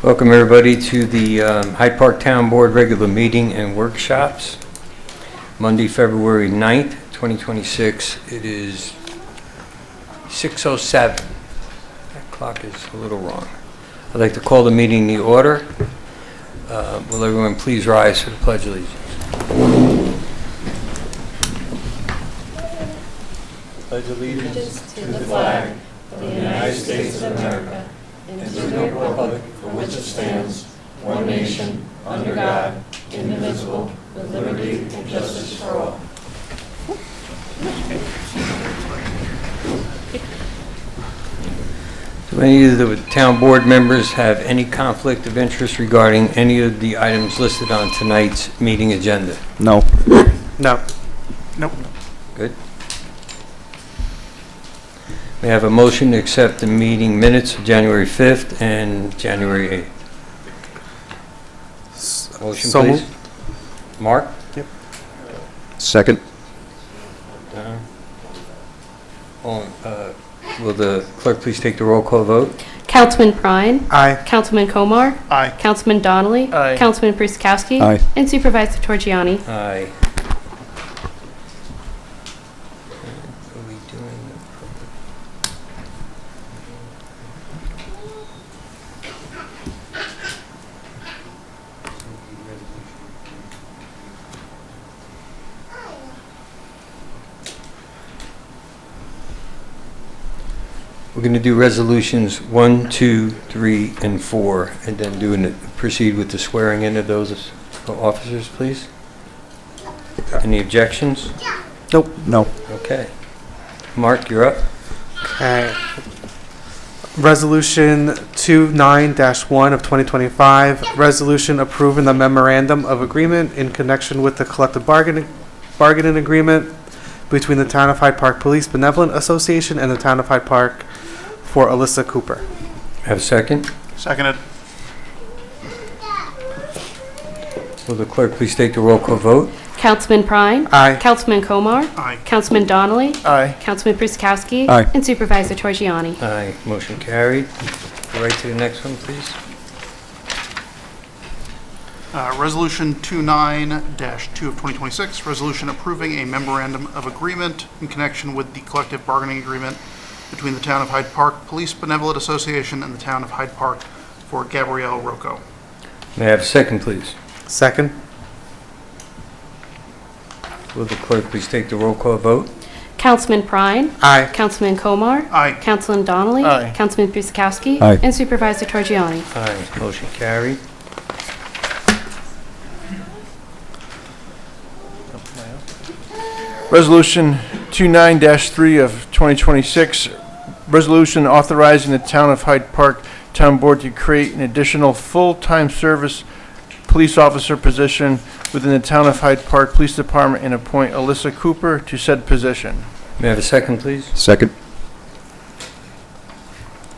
Welcome everybody to the Hyde Park Town Board regular meeting and workshops. Monday, February 9th, 2026. It is 6:07. That clock is a little wrong. I'd like to call the meeting to order. Will everyone please rise for the Pledge of Allegiance? Pledge allegiance to the flag of the United States of America and to the republic for which it stands, one nation, under God, indivisible, with liberty and justice for all. Do any of the town board members have any conflict of interest regarding any of the items listed on tonight's meeting agenda? No. No. Nope. Good. May I have a motion to accept the meeting minutes of January 5th and January 8th? Motion, So please. moved. Mark? Yep. Second. Will the clerk please take the roll call vote? Councilman Prine. Aye. Councilman Komar. Aye. Councilman Donnelly. Aye. Councilman Priskowski. Aye. And Supervisor Torgiani. Aye. Are we doing We're going to do resolutions 1, 2, 3, and 4, and then proceed with the swearing in of those officers, please. Any objections? Nope. No. Okay. Mark, you're up. Okay. Resolution 29-1 of 2025, resolution approving the memorandum of agreement in connection with the collective bargaining agreement between the Town of Hyde Park Police Benevolent Association and the Town of Hyde Park for Alyssa Cooper. Have a second? Seconded. Will the clerk please take the roll call vote? Councilman Prine. Aye. Councilman Komar. Aye. Councilman Donnelly. Aye. Councilman Priskowski. Aye. And Supervisor Torgiani. Aye. Motion carried. Go right to the next one, please. Resolution 29-2 of 2026, resolution approving a memorandum of agreement in connection with the collective bargaining agreement between the Town of Hyde Park Police Benevolent Association and the Town of Hyde Park for Gabrielle Rocco. May I have a second, please? Second. Will the clerk please take the roll call vote? Councilman Prine. Aye. Councilman Komar. Aye. Councilman Donnelly. Aye. Councilman Priskowski. Aye. And Supervisor Torgiani. Aye. Motion carried. Resolution 29-3 of 2026, resolution authorizing the Town of Hyde Park Town Board to create an additional full-time service police officer position within the Town of Hyde Park Police Department and appoint Alyssa Cooper to said position. May I have a second, please? Second.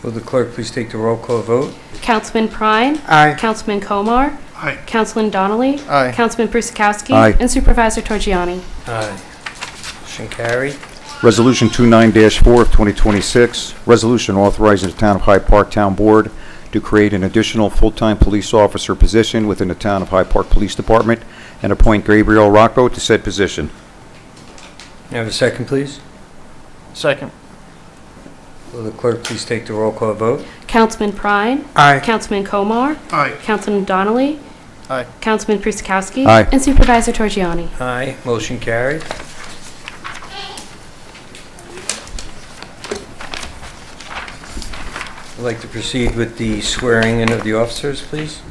Will the clerk please take the roll call vote? Councilman Prine. Aye. Councilman Komar. Aye. Councilman Donnelly. Aye. Councilman Priskowski. Aye. And Supervisor Torgiani. Aye. Motion carried. Resolution 29-4 of 2026, resolution authorizing the Town of Hyde Park Town Board to create an additional full-time police officer position within the Town of Hyde Park Police Department and appoint Gabrielle Rocco to said position. May I have a second, please? Second. Will the clerk please take the roll call vote? Councilman Prine. Aye. Councilman Komar. Aye. Councilman Donnelly. Aye. Councilman Priskowski. Aye. And Supervisor Torgiani. Aye. Motion carried. I'd like to proceed with the swearing in of the officers, please.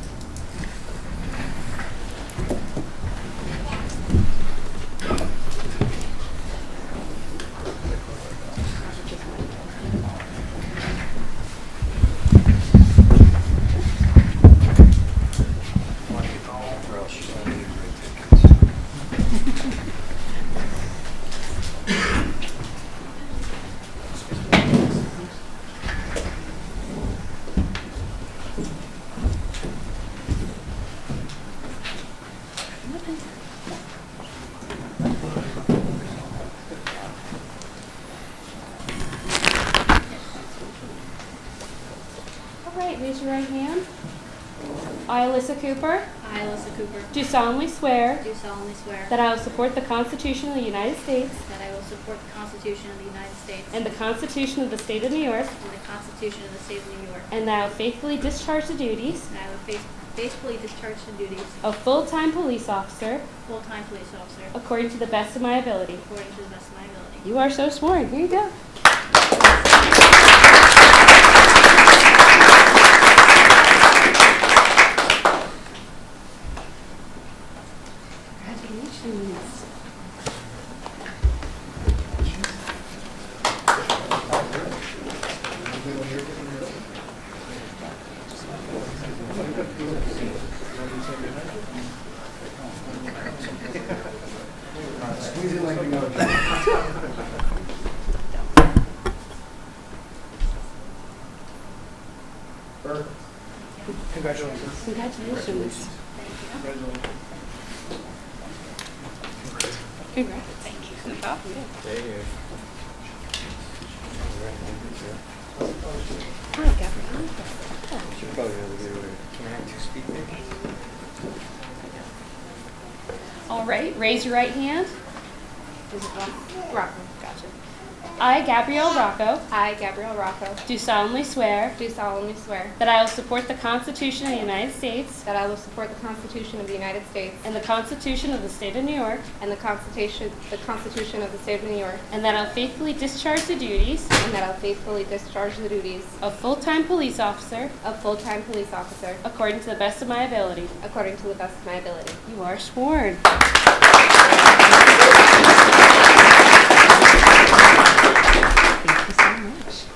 All right, raise your right hand. I, Alyssa Cooper, I, Alyssa Cooper, do solemnly swear do solemnly swear that I will support the Constitution of the United States that I will support the Constitution of the United States and the Constitution of the State of New York, and the Constitution of the State of New York, and that I will faithfully discharge the duties and I will faithfully discharge the duties of full-time police officer of full-time police officer according to the best of my ability. according to the best of my ability. You are so sworn. Here you go. Congratulations. Congratulations. Congrats. Thank you. No problem. Hi, Gabrielle. All right, raise your right hand. Is it Rocco? Gotcha. I, Gabrielle Rocco, I, Gabrielle Rocco, do solemnly swear do solemnly swear that I will support the Constitution of the United States that I will support the Constitution of the United States and the Constitution of the State of New York, and the Constitution of the State of New York, and that I'll faithfully discharge the duties and that I'll faithfully discharge the duties of full-time police officer of full-time police officer according to the best of my ability. according to the best of my ability. You are sworn. Thank you so much.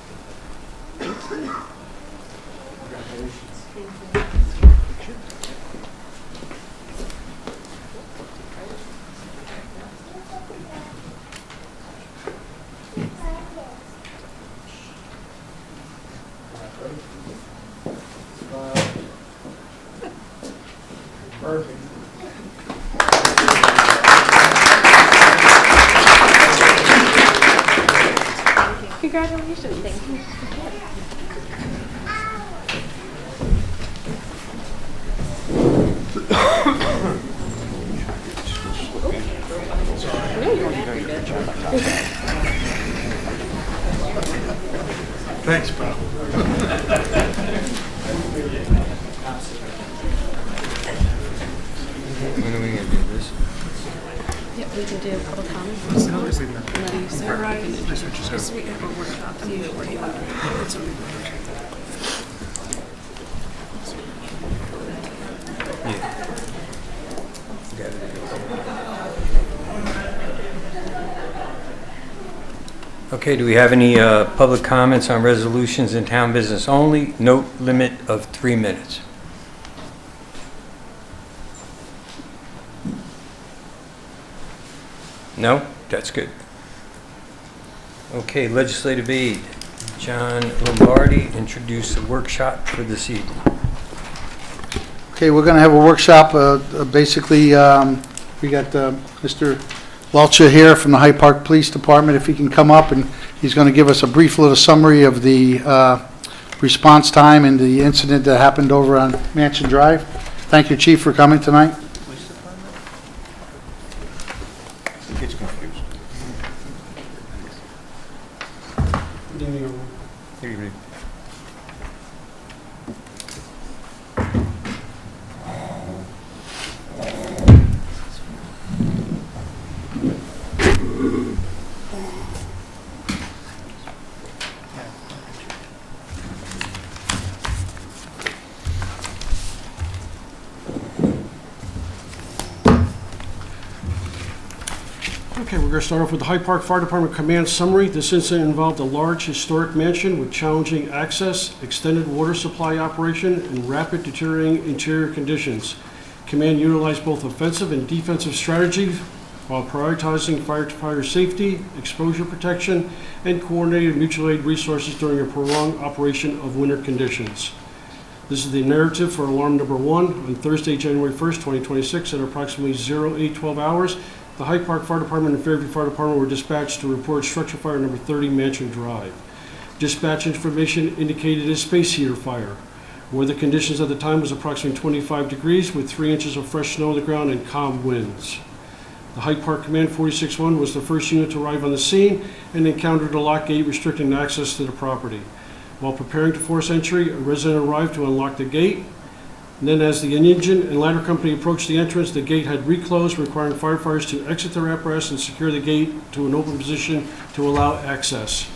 Congratulations. Thank you. Thanks, pal. When are we going to do this? Yep, we can do public comment. And then you start. Just we have a workshop. Okay, do we have any public comments on resolutions in town business only? Note limit of 3 minutes. No? That's good. Okay, legislative aid. John Lombardi introduced a workshop for this evening. Okay, we're going to have a workshop. Basically, we got Mr. Welcher here from the Hyde Park Police Department. If he can come up, and he's going to give us a brief little summary of the response time and the incident that happened over on Mansion Drive. Thank you, Chief, for coming tonight. Gets confused. Good evening, everyone. Good evening. Okay, we're going to start off with the Hyde Park Fire Department Command Summary. This incident involved a large historic mansion with challenging access, extended water supply operation, and rapid deteriorating interior conditions. Command utilized both offensive and defensive strategies while prioritizing firefighter safety, exposure protection, and coordinated mutual aid resources during a prolonged operation of winter conditions. This is the narrative for alarm number 1 on Thursday, January 1st, 2026 at approximately 0812 hours. The Hyde Park Fire Department and Fairview Fire Department were dispatched to report structure fire number 30 Mansion Drive. Dispatch information indicated a space heater fire. Weather conditions at the time was approximately 25 degrees with 3 inches of fresh snow on the ground and calm winds. The Hyde Park Command 46-1 was the first unit to arrive on the scene and encountered a lock gate restricting access to the property. While preparing to force entry, a resident arrived to unlock the gate. And then as the engine and ladder company approached the entrance, the gate had reclosed, requiring firefighters to exit their apparatus and secure the gate to an open position to allow access.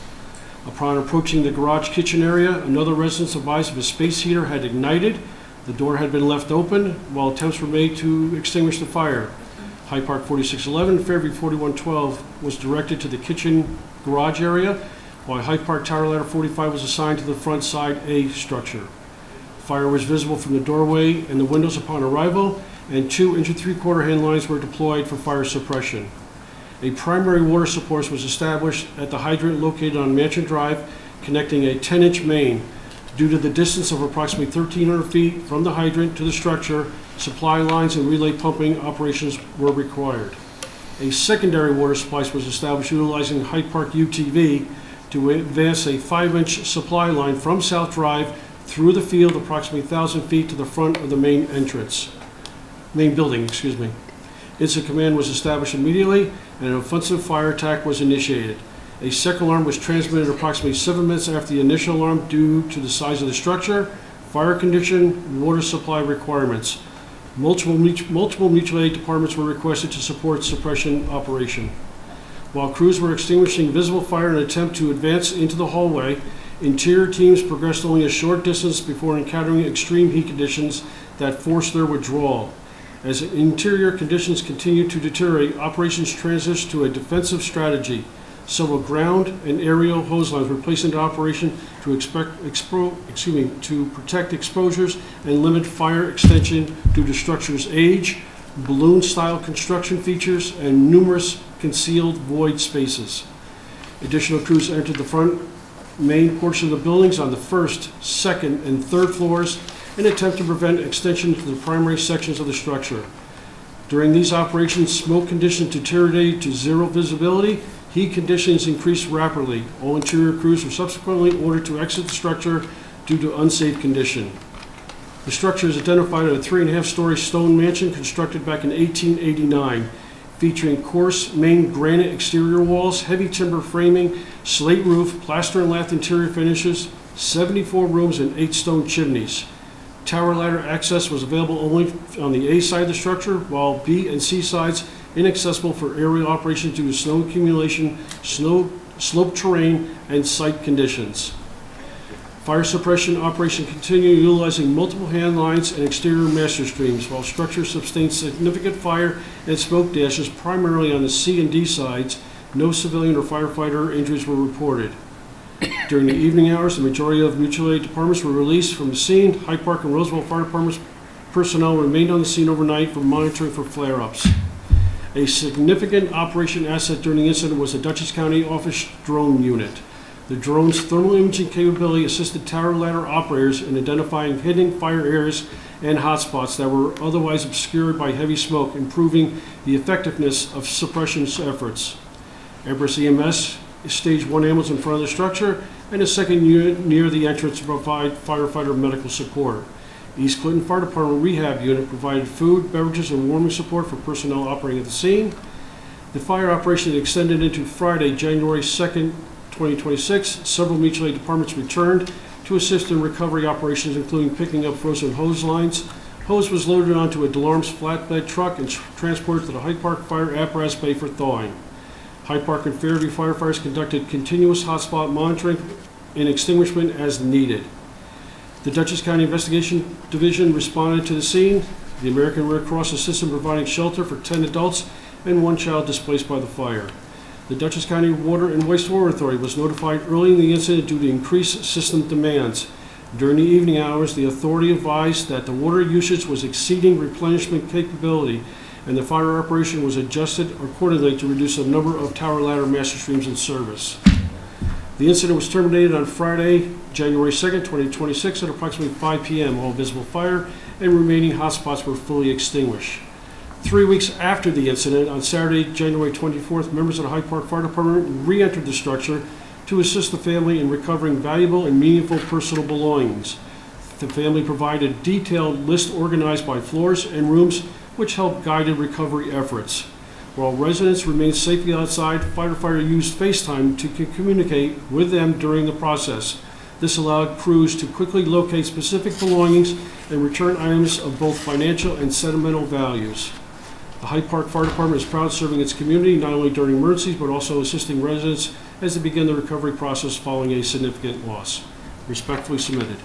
Upon approaching the garage kitchen area, another resident advised if a space heater had ignited. The door had been left open while attempts were made to extinguish the fire. Hyde Park 4611, Fairview 4112 was directed to the kitchen garage area, while Hyde Park Tower Ladder 45 was assigned to the front side A structure. Fire was visible from the doorway and the windows upon arrival, and 2 inch 3/4 hand lines were deployed for fire suppression. A primary water source was established at the hydrant located on Mansion Drive, connecting a 10-inch main. Due to the distance of approximately 1,300 feet from the hydrant to the structure, supply lines and relay pumping operations were required. A secondary water supply was established utilizing Hyde Park UTV to advance a 5-inch supply line from South Drive through the field approximately 1,000 feet to the front of the main building. Incident command was established immediately, and an offensive fire attack was initiated. A second alarm was transmitted approximately 7 minutes after the initial alarm due to the size of the structure, fire condition, water supply requirements. Multiple mutual aid departments were requested to support suppression operation. While crews were extinguishing visible fire in an attempt to advance into the hallway, interior teams progressed only a short distance before encountering extreme heat conditions that forced their withdrawal. As interior conditions continued to deteriorate, operations transitioned to a defensive strategy. Several ground and aerial hose lines were placed into operation to protect exposures and limit fire extension due to structure's age, balloon-style construction features, and numerous concealed void spaces. Additional crews entered the front main portion of the buildings on the first, second, and third floors in an attempt to prevent extension to the primary sections of the structure. During these operations, smoke conditions deteriorated to zero visibility. Heat conditions increased rapidly. All interior crews were subsequently ordered to exit the structure due to unsafe condition. The structure is identified as a 3.5-story stone mansion constructed back in 1889, featuring coarse main granite exterior walls, heavy timber framing, slate roof, plaster and lath interior finishes, 74 rooms, and 8 stone chimneys. Tower ladder access was available only on the A side of the structure, while B and C sides inaccessible for aerial operations due to snow accumulation, slope terrain, and site conditions. Fire suppression operation continued utilizing multiple hand lines and exterior master streams, while structure sustained significant fire and smoke dashes primarily on the C and D sides. No civilian or firefighter injuries were reported. During the evening hours, the majority of mutual aid departments were released from the scene. Hyde Park and Roosevelt Fire Departments personnel remained on the scene overnight for monitoring for flare-ups. A significant operation asset during the incident was the Dutchess County Office Drone Unit. The drone's thermal imaging capability assisted tower ladder operators in identifying hidden fire areas and hotspots that were otherwise obscured by heavy smoke, improving the effectiveness of suppression efforts. Everest EMS staged 1 ambulance in front of the structure and a second unit near the entrance to provide firefighter medical support. East Clinton Fire Department Rehab Unit provided food, beverages, and warming support for personnel operating at the scene. The fire operation extended into Friday, January 2nd, 2026. Several mutual aid departments returned to assist in recovery operations, including picking up frozen hose lines. Hose was loaded onto a DeLarme's flatbed truck and transported to the Hyde Park Fire Apparatus Bay for thawing. Hyde Park and Fairview firefighters conducted continuous hotspot monitoring and extinguishment as needed. The Dutchess County Investigation Division responded to the scene. The American Red Cross assisted in providing shelter for 10 adults and 1 child displaced by the fire. The Dutchess County Water and Wastewater Authority was notified early in the incident due to increased system demands. During the evening hours, the authority advised that the water usage was exceeding replenishment capability, and the fire operation was adjusted accordingly to reduce the number of tower ladder master streams in service. The incident was terminated on Friday, January 2nd, 2026 at approximately 5 p.m. All visible fire and remaining hotspots were fully extinguished. 3 weeks after the incident, on Saturday, January 24th, members of the Hyde Park Fire Department re-entered the structure to assist the family in recovering valuable and meaningful personal belongings. The family provided a detailed list organized by floors and rooms, which helped guided recovery efforts. While residents remained safely outside, firefighter used FaceTime to communicate with them during the process. This allowed crews to quickly locate specific belongings and return items of both financial and sentimental values. The Hyde Park Fire Department is proud of serving its community, not only during emergencies, but also assisting residents as they begin the recovery process following a significant loss. Respectfully submitted.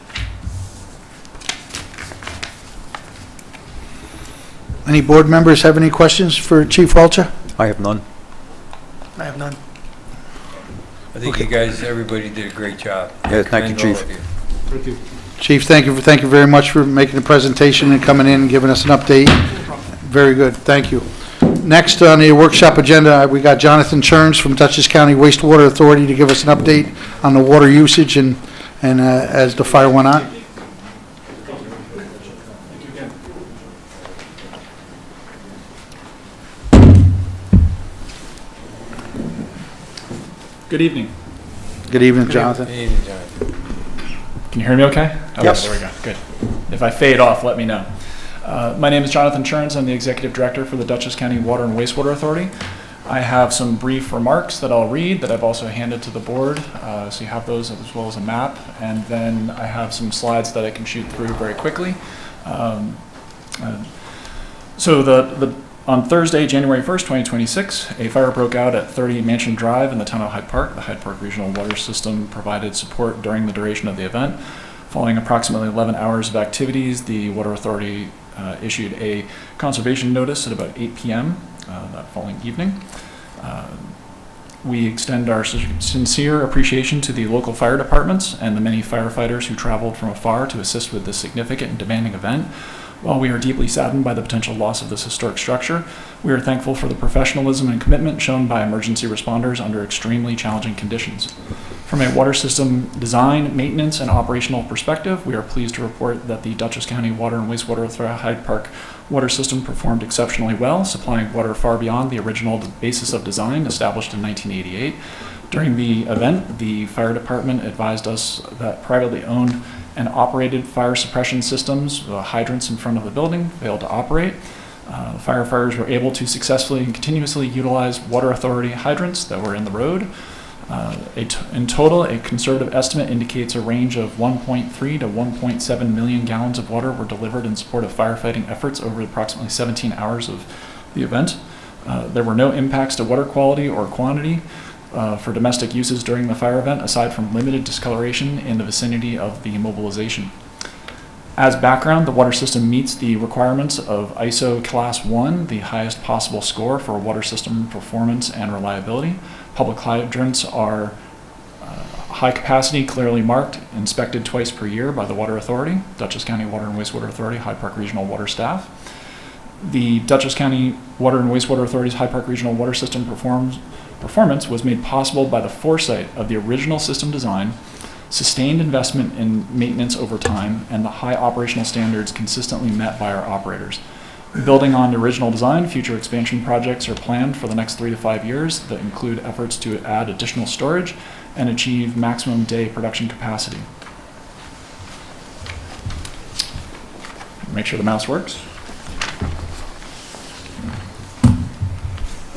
Any board members have any questions for Chief Walcher? I have none. I have none. I think you guys, everybody did a great job. Yeah, thank you, Commend all Chief. of you. Thank you. Chief, thank you very much for making the presentation and coming in and giving us an update. Very good, thank you. Next on the workshop agenda, we got Jonathan Cherns from Dutchess County Wastewater Authority to give us an update on the water usage and as the fire went on. Good evening. Good evening, Jonathan. Hey, Jonathan. Can you hear me okay? Okay, Yes. there we go. Good. If I fade off, let me know. My name is Jonathan Cherns. I'm the Executive Director for the Dutchess County Water and Wastewater Authority. I have some brief remarks that I'll read that I've also handed to the board, so you have those as well as a map, and then I have some slides that I can shoot through very quickly. On Thursday, January 1st, 2026, a fire broke out at 30 Mansion Drive in the town of Hyde Park. The Hyde Park Regional Water System provided support during the duration of the event. Following approximately 11 hours of activities, the Water Authority issued a conservation notice at about 8 p.m. That following evening. We extend our sincere appreciation to the local fire departments and the many firefighters who traveled from afar to assist with this significant and demanding event. While we are deeply saddened by the potential loss of this historic structure, we are thankful for the professionalism and commitment shown by emergency responders under extremely challenging conditions. From a water system design, maintenance, and operational perspective, we are pleased to report that the Dutchess County Water and Wastewater Authority Hyde Park water system performed exceptionally well, supplying water far beyond the original basis of design established in 1988. During the event, the fire department advised us that privately owned and operated fire suppression systems, hydrants in front of the building, failed to operate. Firefighters were able to successfully and continuously utilize Water Authority hydrants that were in the road. In total, a conservative estimate indicates a range of 1.3 to 1.7 million gallons of water were delivered in support of firefighting efforts over approximately 17 hours of the event. There were no impacts to water quality or quantity for domestic uses during the fire event, aside from limited discoloration in the vicinity of the mobilization. As background, the water system meets the requirements of ISO Class 1, the highest possible score for water system performance and reliability. Public hydrants are high capacity, clearly marked, inspected twice per year by the Water Authority, Dutchess County Water and Wastewater Authority, Hyde Park Regional Water staff. The Dutchess County Water and Wastewater Authority's Hyde Park Regional Water System performance was made possible by the foresight of the original system design, sustained investment in maintenance over time, and the high operational standards consistently met by our operators. Building on the original design, future expansion projects are planned for the next 3 to 5 years that include efforts to add additional storage and achieve maximum day production capacity. Make sure the mouse works.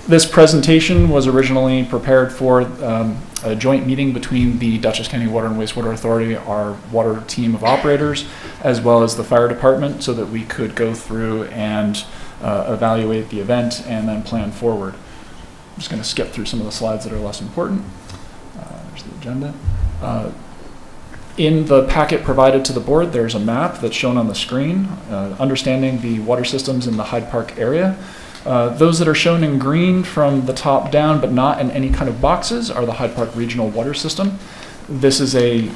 This presentation was originally prepared for a joint meeting between the Dutchess County Water and Wastewater Authority, our water team of operators, as well as the fire department, so that we could go through and evaluate the event and then plan forward. I'm just going to skip through some of the slides that are less important. There's the agenda. In the packet provided to the board, there's a map that's shown on the screen, understanding the water systems in the Hyde Park area. Those that are shown in green from the top down, but not in any kind of boxes, are the Hyde Park Regional Water System. This is a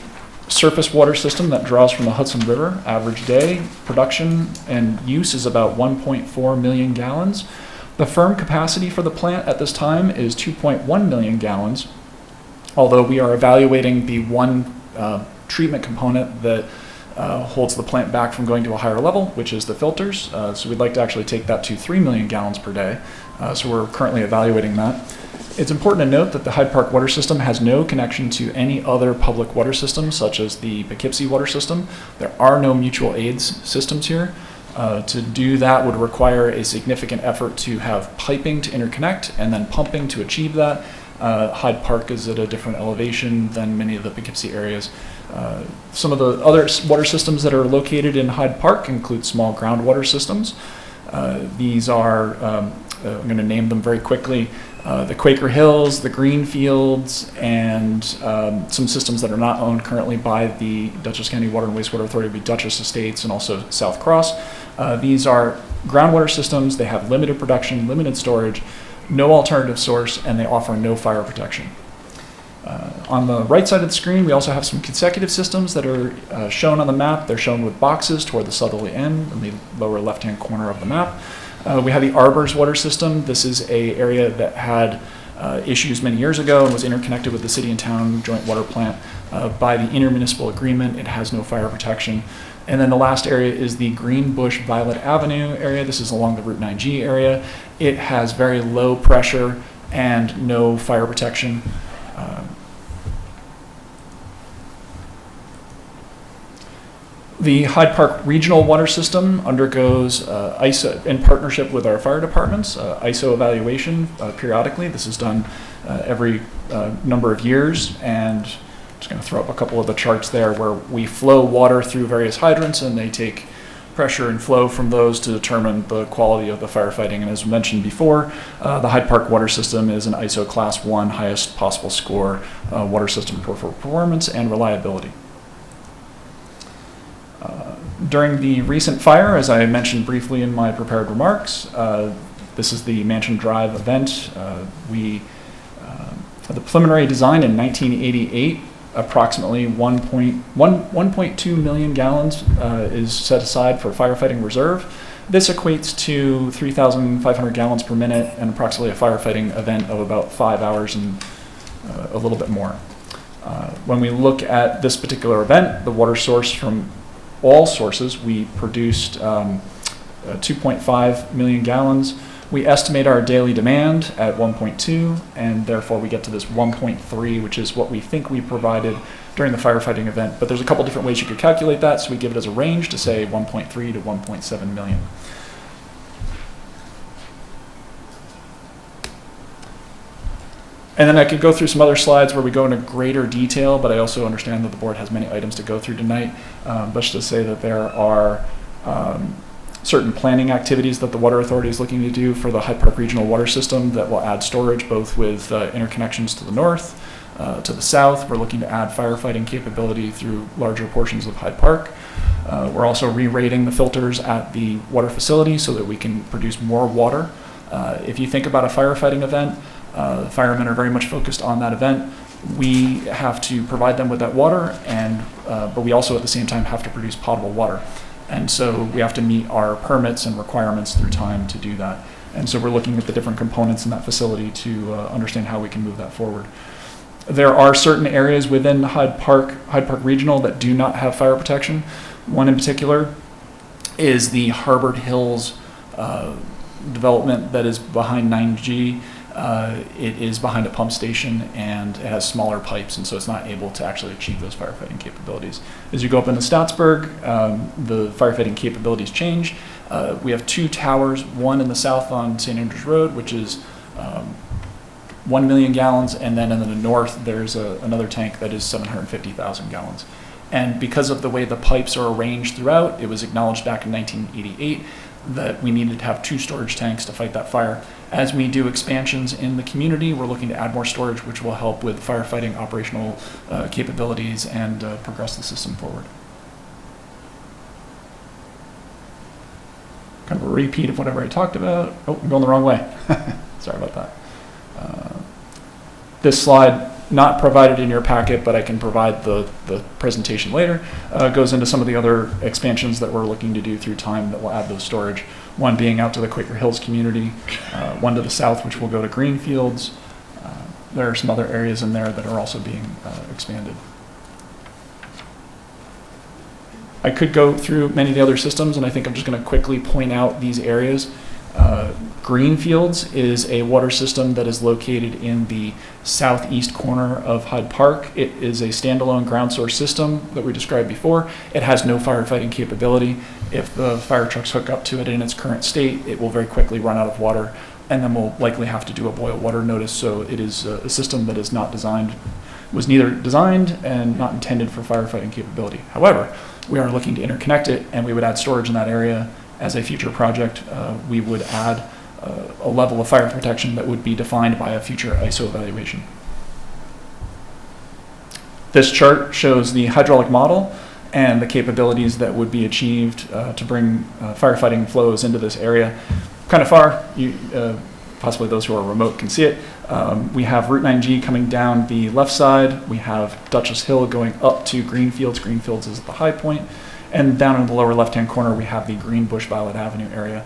surface water system that draws from the Hudson River. Average day production and use is about 1.4 million gallons. The firm capacity for the plant at this time is 2.1 million gallons, although we are evaluating the one treatment component that holds the plant back from going to a higher level, which is the filters. So we'd like to actually take that to 3 million gallons per day. So we're currently evaluating that. It's important to note that the Hyde Park water system has no connection to any other public water systems, such as the Poughkeepsie water system. There are no mutual aids systems here. To do that would require a significant effort to have piping to interconnect and then pumping to achieve that. Hyde Park is at a different elevation than many of the Poughkeepsie areas. Some of the other water systems that are located in Hyde Park include small groundwater systems. These are, I'm going to name them very quickly, the Quaker Hills, the Green Fields, and some systems that are not owned currently by the Dutchess County Water and Wastewater Authority, would be Dutchess Estates and also South Cross. These are groundwater systems. They have limited production, limited storage, no alternative source, and they offer no fire protection. On the right side of the screen, we also have some consecutive systems that are shown on the map. They're shown with boxes toward the southerly end in the lower left-hand corner of the map. We have the Arbors water system. This is an area that had issues many years ago and was interconnected with the city and town joint water plant by the intermunicipal agreement. It has no fire protection. And then the last area is the Green Bush Violet Avenue area. This is along the Route 9G area. It has very low pressure and no fire protection. The Hyde Park Regional Water System undergoes ISO, in partnership with our fire departments, ISO evaluation periodically. This is done every number of years, and I'm just going to throw up a couple of the charts there where we flow water through various hydrants, and they take pressure and flow from those to determine the quality of the firefighting. And as mentioned before, the Hyde Park water system is an ISO Class 1 highest possible score water system for performance and reliability. During the recent fire, as I mentioned briefly in my prepared remarks, this is the Mansion Drive event. The preliminary design in 1988, approximately 1.2 million gallons is set aside for firefighting reserve. This equates to 3,500 gallons per minute and approximately a firefighting event of about 5 hours and a little bit more. When we look at this particular event, the water source from all sources, we produced 2.5 million gallons. We estimate our daily demand at 1.2, and therefore we get to this 1.3, which is what we think we provided during the firefighting event. But there's a couple different ways you could calculate that, so we give it as a range to say 1.3 to 1.7 million. And then I could go through some other slides where we go into greater detail, but I also understand that the board has many items to go through tonight. But just to say that there are certain planning activities that the Water Authority is looking to do for the Hyde Park Regional Water System that will add storage both with interconnections to the north, to the south. We're looking to add firefighting capability through larger portions of Hyde Park. We're also re-rating the filters at the water facility so that we can produce more water. If you think about a firefighting event, the firemen are very much focused on that event. We have to provide them with that water, but we also at the same time have to produce potable water. And so we have to meet our permits and requirements through time to do that. And so we're looking at the different components in that facility to understand how we can move that forward. There are certain areas within Hyde Park Regional that do not have fire protection. One in particular is the Harvard Hills development that is behind 9G. It is behind a pump station and it has smaller pipes, and so it's not able to actually achieve those firefighting capabilities. As you go up into Staatsburg, the firefighting capabilities change. We have two towers, one in the south on St. Andrews Road, which is 1 million gallons, and then in the north there's another tank that is 750,000 gallons. And because of the way the pipes are arranged throughout, it was acknowledged back in 1988 that we needed to have two storage tanks to fight that fire. As we do expansions in the community, we're looking to add more storage, which will help with firefighting operational capabilities and progress the system forward. Kind of a repeat of whatever I talked about. Oh, I'm going the wrong way. Sorry about that. This slide, not provided in your packet, but I can provide the presentation later, goes into some of the other expansions that we're looking to do through time that will add those storage. One being out to the Quaker Hills community, one to the south, which will go to Greenfields. There are some other areas in there that are also being expanded. I could go through many of the other systems, and I think I'm just going to quickly point out these areas. Greenfields is a water system that is located in the southeast corner of Hyde Park. It is a standalone ground source system that we described before. It has no firefighting capability. If the fire trucks hook up to it in its current state, it will very quickly run out of water, and then we'll likely have to do a boil water notice. So it is a system that is not designed, was neither designed and not intended for firefighting capability. However, we are looking to interconnect it, and we would add storage in that area. As a future project, we would add a level of fire protection that would be defined by a future ISO evaluation. This chart shows the hydraulic model and the capabilities that would be achieved to bring firefighting flows into this area. Kind of far, possibly those who are remote can see it. We have Route 9G coming down the left side. We have Dutchess Hill going up to Greenfields. Greenfields is at the high point. And down in the lower left-hand corner, we have the Greenbush Violet Avenue area.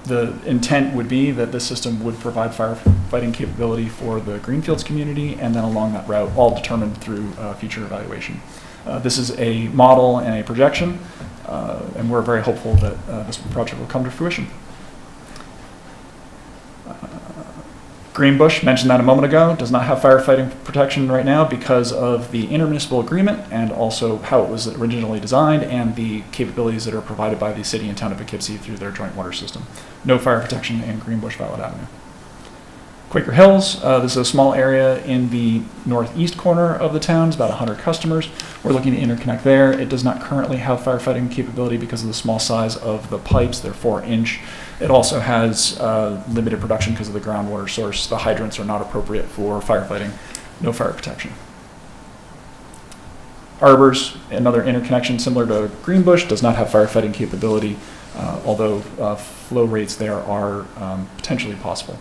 The intent would be that this system would provide firefighting capability for the Greenfields community, and then along that route, all determined through future evaluation. This is a model and a projection, and we're very hopeful that this project will come to fruition. Greenbush, mentioned that a moment ago, does not have firefighting protection right now because of the intermunicipal agreement and also how it was originally designed and the capabilities that are provided by the city and town of Poughkeepsie through their joint water system. No fire protection in Greenbush Violet Avenue. Quaker Hills, this is a small area in the northeast corner of the town. It's about 100 customers. We're looking to interconnect there. It does not currently have firefighting capability because of the small size of the pipes. They're 4-inch. It also has limited production because of the groundwater source. The hydrants are not appropriate for firefighting. No fire protection. Arbors, another interconnection similar to Greenbush, does not have firefighting capability, although flow rates there are potentially possible.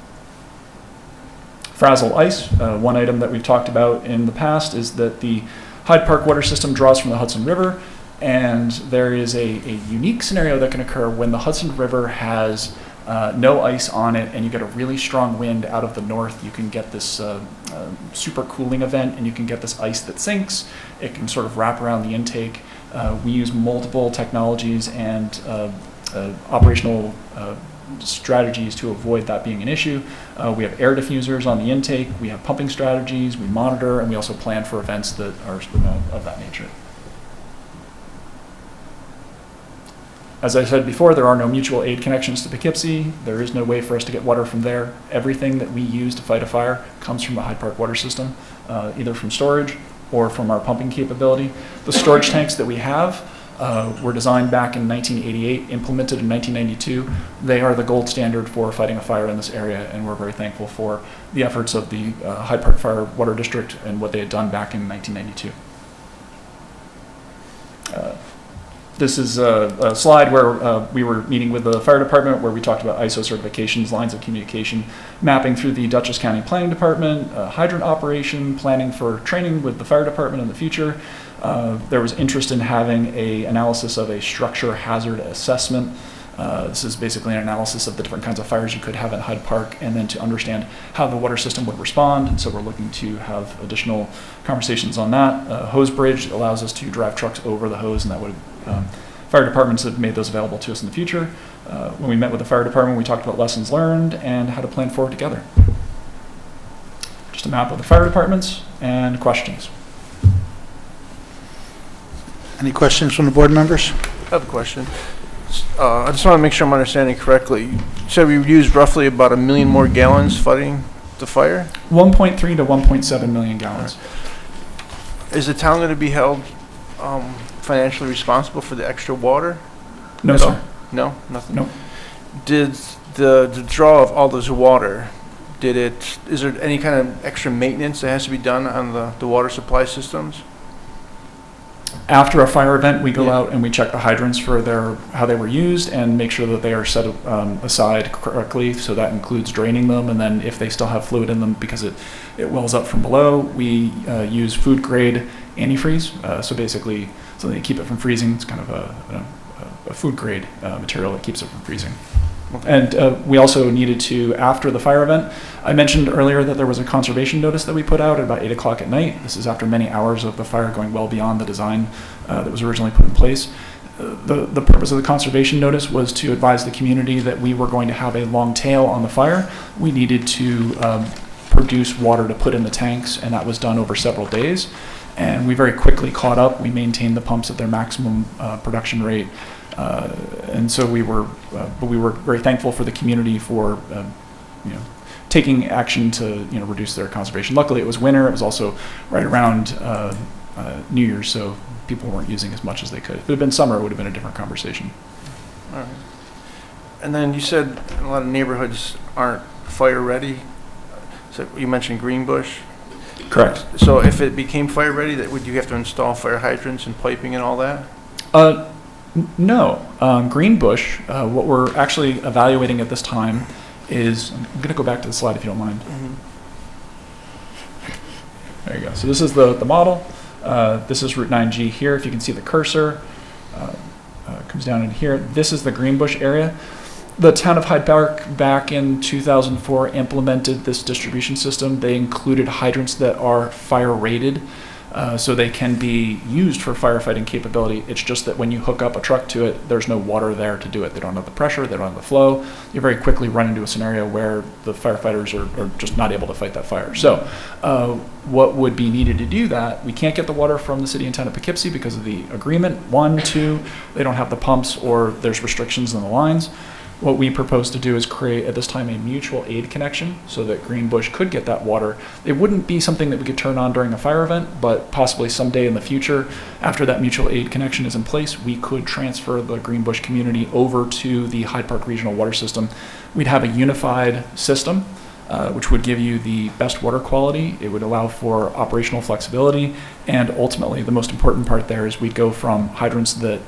Frazzle Ice, one item that we've talked about in the past is that the Hyde Park water system draws from the Hudson River, and there is a unique scenario that can occur when the Hudson River has no ice on it and you get a really strong wind out of the north. You can get this super cooling event, and you can get this ice that sinks. It can sort of wrap around the intake. We use multiple technologies and operational strategies to avoid that being an issue. We have air diffusers on the intake, we have pumping strategies, we monitor, and we also plan for events that are of that nature. As I said before, there are no mutual aid connections to Poughkeepsie. There is no way for us to get water from there. Everything that we use to fight a fire comes from the Hyde Park water system, either from storage or from our pumping capability. The storage tanks that we have were designed back in 1988, implemented in 1992. They are the gold standard for fighting a fire in this area, and we're very thankful for the efforts of the Hyde Park Fire Water District and what they had done back in 1992. This is a slide where we were meeting with the fire department, where we talked about ISO certifications, lines of communication, mapping through the Dutchess County Planning Department, hydrant operation, planning for training with the fire department in the future. There was interest in having an analysis of a structure hazard assessment. This is basically an analysis of the different kinds of fires you could have in Hyde Park, and then to understand how the water system would respond. And so we're looking to have additional conversations on that. Hose bridge allows us to drive trucks over the hose, and that would fire departments have made those available to us in the future. When we met with the fire department, we talked about lessons learned and how to plan forward together. Just a map of the fire departments and questions. Any questions from the board members? I have a question. I just want to make sure I'm understanding correctly. You said we used roughly about 1 million more gallons fighting the fire? 1.3 to 1.7 million gallons. Is the town going to be held financially responsible for the extra water? No, sir. No? Nothing? No. Did the draw of all this water, is there any kind of extra maintenance that has to be done on the water supply systems? After a fire event, we go out and we check the hydrants for how they were used and make sure that they are set aside correctly. So that includes draining them, and then if they still have fluid in them because it wells up from below, we use food grade antifreeze. So basically, so they keep it from freezing. It's kind of a food grade material that keeps it from freezing. And we also needed to, after the fire event, I mentioned earlier that there was a conservation notice that we put out at about 8 o'clock at night. This is after many hours of the fire going well beyond the design that was originally put in place. the purpose of the conservation notice was to advise the community that we were going to have a long tail on the fire. We needed to produce water to put in the tanks, and that was done over several days. And we very quickly caught up. We maintained the pumps at their maximum production rate. And so we were very thankful for the community for, taking action to, reduce their conservation. Luckily, it was winter. It was also right around New Year's, so people weren't using as much as they could. If it had been summer, it would have been a different conversation. All right. And then you said a lot of neighborhoods aren't fire ready. So you mentioned Greenbush. Correct. So if it became fire ready, would you have to install fire hydrants and piping and all that? No. Greenbush, what we're actually evaluating at this time is, I'm going to go back to the slide if you don't mind. Mm-hmm. There you go. So this is the model. This is Route 9G here. If you can see the cursor, comes down in here. This is the Greenbush area. The town of Hyde Park back in 2004 implemented this distribution system. They included hydrants that are fire rated, so they can be used for firefighting capability. It's just that when you hook up a truck to it, there's no water there to do it. They don't have the pressure, they don't have the flow. You very quickly run into a scenario where the firefighters are just not able to fight that fire. So what would be needed to do that? We can't get the water from the city and town of Poughkeepsie because of the agreement. 1, 2, they don't have the pumps or there's restrictions in the lines. What we propose to do is create, at this time, a mutual aid connection so that Greenbush could get that water. It wouldn't be something that we could turn on during a fire event, but possibly someday in the future, after that mutual aid connection is in place, we could transfer the Greenbush community over to the Hyde Park Regional Water System. We'd have a unified system, which would give you the best water quality. It would allow for operational flexibility, and ultimately, the most important part there is we'd go from hydrants that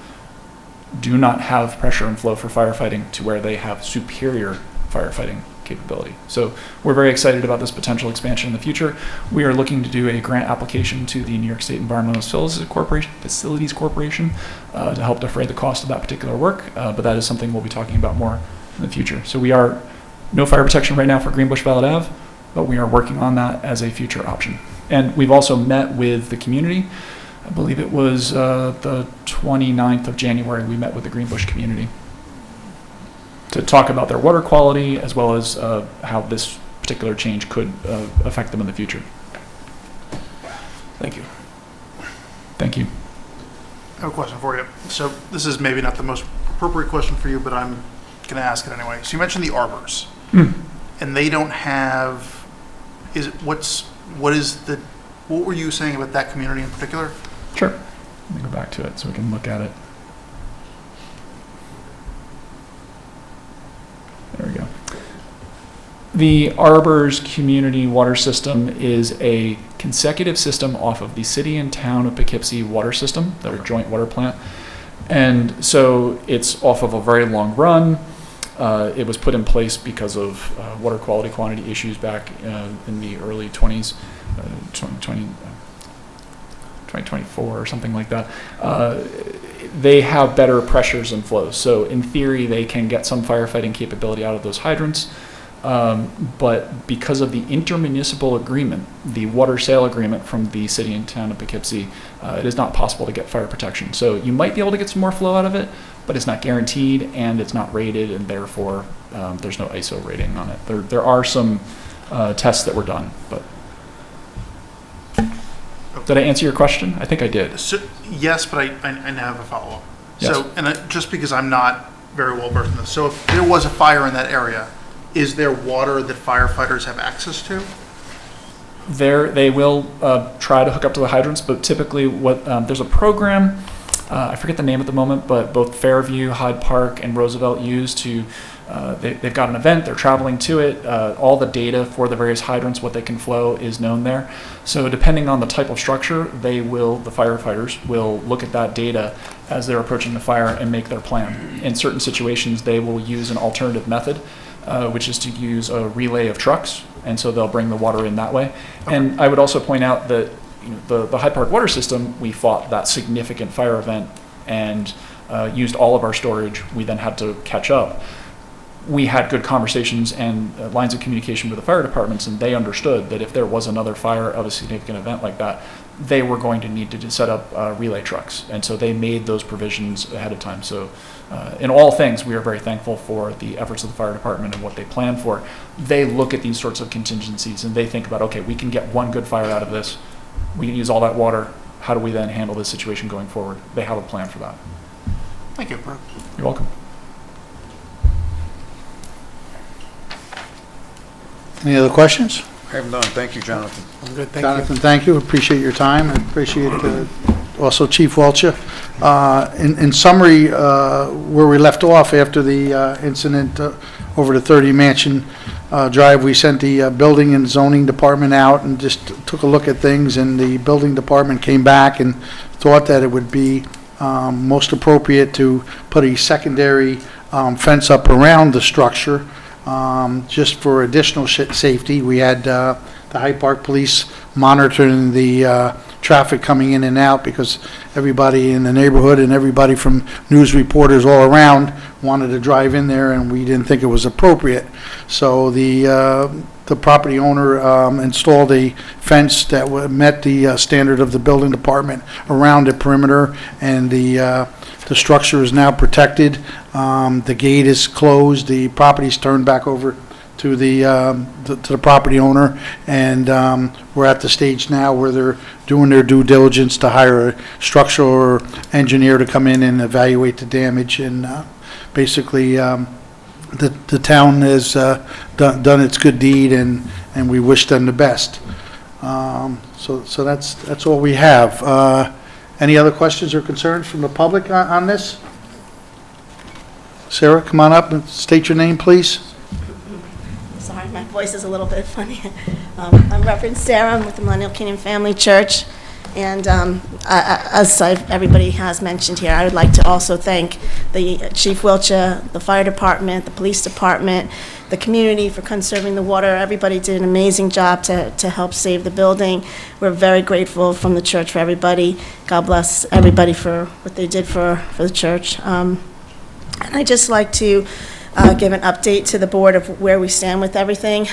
do not have pressure and flow for firefighting to where they have superior firefighting capability. So we're very excited about this potential expansion in the future. We are looking to do a grant application to the New York State Environmental Facilities Corporation to help defray the cost of that particular work, but that is something we'll be talking about more in the future. So we are no fire protection right now for Greenbush Valid Ave, but we are working on that as a future option. And we've also met with the community. I believe it was the 29th of January, we met with the Greenbush community to talk about their water quality as well as how this particular change could affect them in the future. Thank you. Thank you. I have a question for you. So this is maybe not the most appropriate question for you, but I'm going to ask it anyway. So you mentioned the arbors, and they don't have. What were you saying about that community in particular? Sure. Let me go back to it so we can look at it. There we go. The Arbors Community Water System is a consecutive system off of the city and town of Poughkeepsie water system, their joint water plant. And so it's off of a very long run. It was put in place because of water quality quantity issues back in the early 20s, 2024 or something like that. They have better pressures and flows. So in theory, they can get some firefighting capability out of those hydrants. But because of the intermunicipal agreement, the water sale agreement from the city and town of Poughkeepsie, it is not possible to get fire protection. So you might be able to get some more flow out of it, but it's not guaranteed and it's not rated, and therefore there's no ISO rating on it. There are some tests that were done, but. Did I answer your question? I think I did. So, yes, but I now have a follow-up. Yes. So, just because I'm not very well versed in this, so if there was a fire in that area, is there water that firefighters have access to? They will try to hook up to the hydrants, but typically there's a program, I forget the name at the moment, but both Fairview, Hyde Park, and Roosevelt use to, they've got an event, they're traveling to it, all the data for the various hydrants, what they can flow is known there. So depending on the type of structure, the firefighters will look at that data as they're approaching the fire and make their plan. In certain situations, they will use an alternative method, which is to use a relay of trucks, and so they'll bring the water in that way. Okay. And I would also point out that the Hyde Park water system, we fought that significant fire event and used all of our storage. We then had to catch up. we had good conversations and lines of communication with the fire departments, and they understood that if there was another fire of a significant event like that, they were going to need to set up relay trucks. And so they made those provisions ahead of time. So in all things, we are very thankful for the efforts of the fire department and what they plan for. They look at these sorts of contingencies and they think about, okay, we can get one good fire out of this. We can use all that water. How do we then handle this situation going forward? They have a plan for that. Thank you. You're welcome. Any other questions? I have none. Thank you, Jonathan. I'm good, thank Jonathan, thank you. Appreciate your time. I appreciate also Chief Welcher. In summary, where we left off after the incident over the 30 Mansion Drive, we sent the building and zoning department out and just took a look at things, and the building department came back and thought that it would be most appropriate to put a secondary fence up around the structure, just for additional safety. We had the Hyde Park Police monitoring the traffic coming in and out, because everybody in the neighborhood and everybody from news reporters all around wanted to drive in there, and we didn't think it was appropriate. So the property owner installed a fence that met the standard of the building department around the perimeter, and the structure is now protected. The gate is closed. The property's turned back over to the property owner, and we're at the stage now where they're doing their due diligence to hire a structural engineer to come in and evaluate the damage. And basically, the town has done its good deed, and we wish them the best. So that's all we have. Any other questions or concerns from the public on this? Sarah, come on up and state your name, please. Sorry, my voice is a little bit funny. I'm Reverend Sarah. I'm with the Millennial Kingdom Family Church. And as everybody has mentioned here, I would like to also thank the Chief Wiltshire, the fire department, the police department, the community for conserving the water. Everybody did an amazing job to help save the building. We're very grateful from the church for everybody. God bless everybody for what they did for the church. And I'd just like to give an update to the board of where we stand with everything.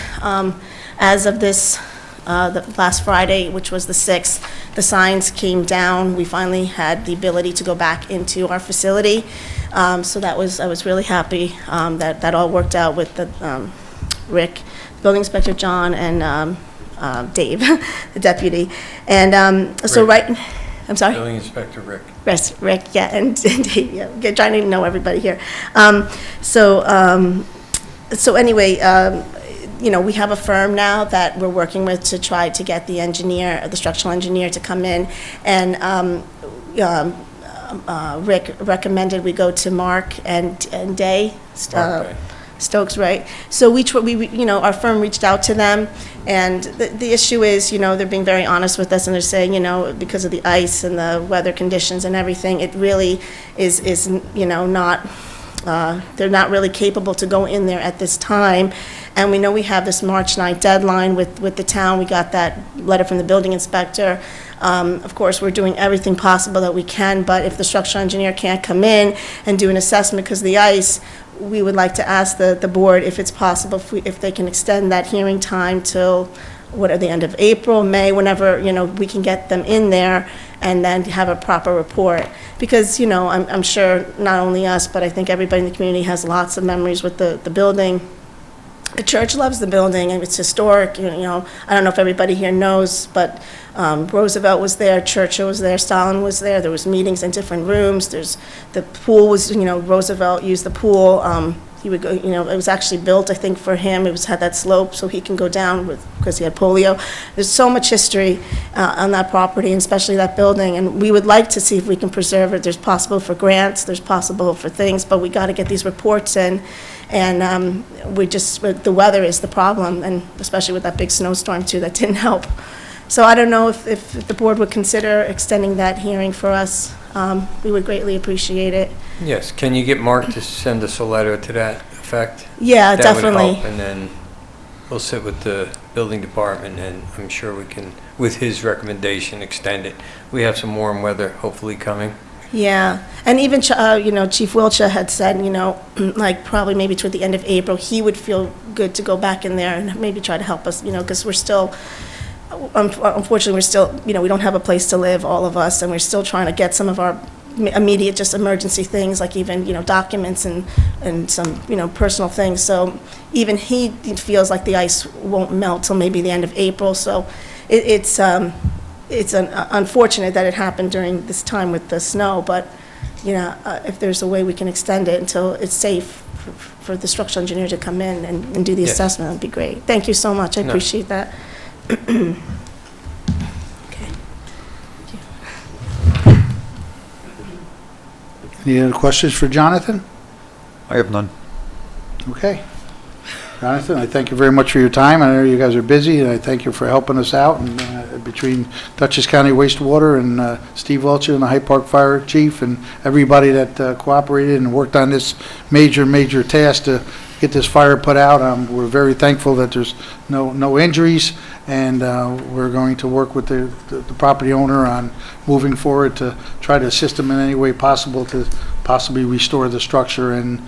As of this the last Friday, which was the 6th, the signs came down. We finally had the ability to go back into our facility. So I was really happy that all worked out with the Rick, Building Inspector John, and Dave, the deputy. And so right, I'm sorry? Building Inspector Rick. Yes, Rick, yeah, and Dave, yeah, trying to know everybody here. So anyway, you know, we have a firm now that we're working with to try to get the engineer, the structural engineer, to come in. And Rick recommended we go to Mark and Day. Stokes, right? So we you know, our firm reached out to them, and the issue is, you know, they're being very honest with us, and they're saying, you know, because of the ice and the weather conditions and everything, it really is you know, not, they're not really capable to go in there at this time. And we know we have this March 9th deadline with the town. We got that letter from the building inspector. Of course, we're doing everything possible that we can, but if the structural engineer can't come in and do an assessment because of the ice, we would like to ask the board if it's possible, if they can extend that hearing time till, the end of April, May, whenever, you know, we can get them in there and then have a proper report. Because, you know, I'm sure not only us, but I think everybody in the community has lots of memories with the building. The church loves the building, and it's historic. You know, I don't know if everybody here knows, but Roosevelt was there, Churchill was there, Stalin was there. There was meetings in different rooms. The pool was, you know, Roosevelt used the pool. He would go, you know, it was actually built, I think, for him. It had that slope so he can go down because he had polio. There's so much history on that property, and especially that building, and we would like to see if we can preserve it. There's possible for grants, there's possible for things, but we got to get these reports in. And the weather is the problem, and especially with that big snowstorm too, that didn't help. So I don't know if the board would consider extending that hearing for us. We would greatly appreciate it. Yes, can you get Mark to send us a letter to that effect? Yeah, definitely. That would help, and then we'll sit with the building department, and I'm sure we can, with his recommendation, extend it. We have some warm weather hopefully coming. Yeah, and even, Chief Wiltshire had said, like probably maybe toward the end of April, he would feel good to go back in there and maybe try to help us, because we're still, unfortunately, we're still, we don't have a place to live, all of us, and we're still trying to get some of our immediate, just emergency things, like even, documents and some, personal things. So even he feels like the ice won't melt till maybe the end of April, so it's unfortunate that it happened during this time with the snow, but, if there's a way we can extend it until it's safe for the structural engineer to come in and do the assessment, that'd be great. Thank you so much, I appreciate that. Okay. Any other questions for Jonathan? I have none. Okay. Jonathan, I thank you very much for your time. I know you guys are busy, and I thank you for helping us out. And between Dutchess County Wastewater and Steve Welcher and the Hyde Park Fire Chief and everybody that cooperated and worked on this major task to get this fire put out, we're very thankful that there's no injuries, and we're going to work with the property owner on moving forward to try to assist them in any way possible to possibly restore the structure. And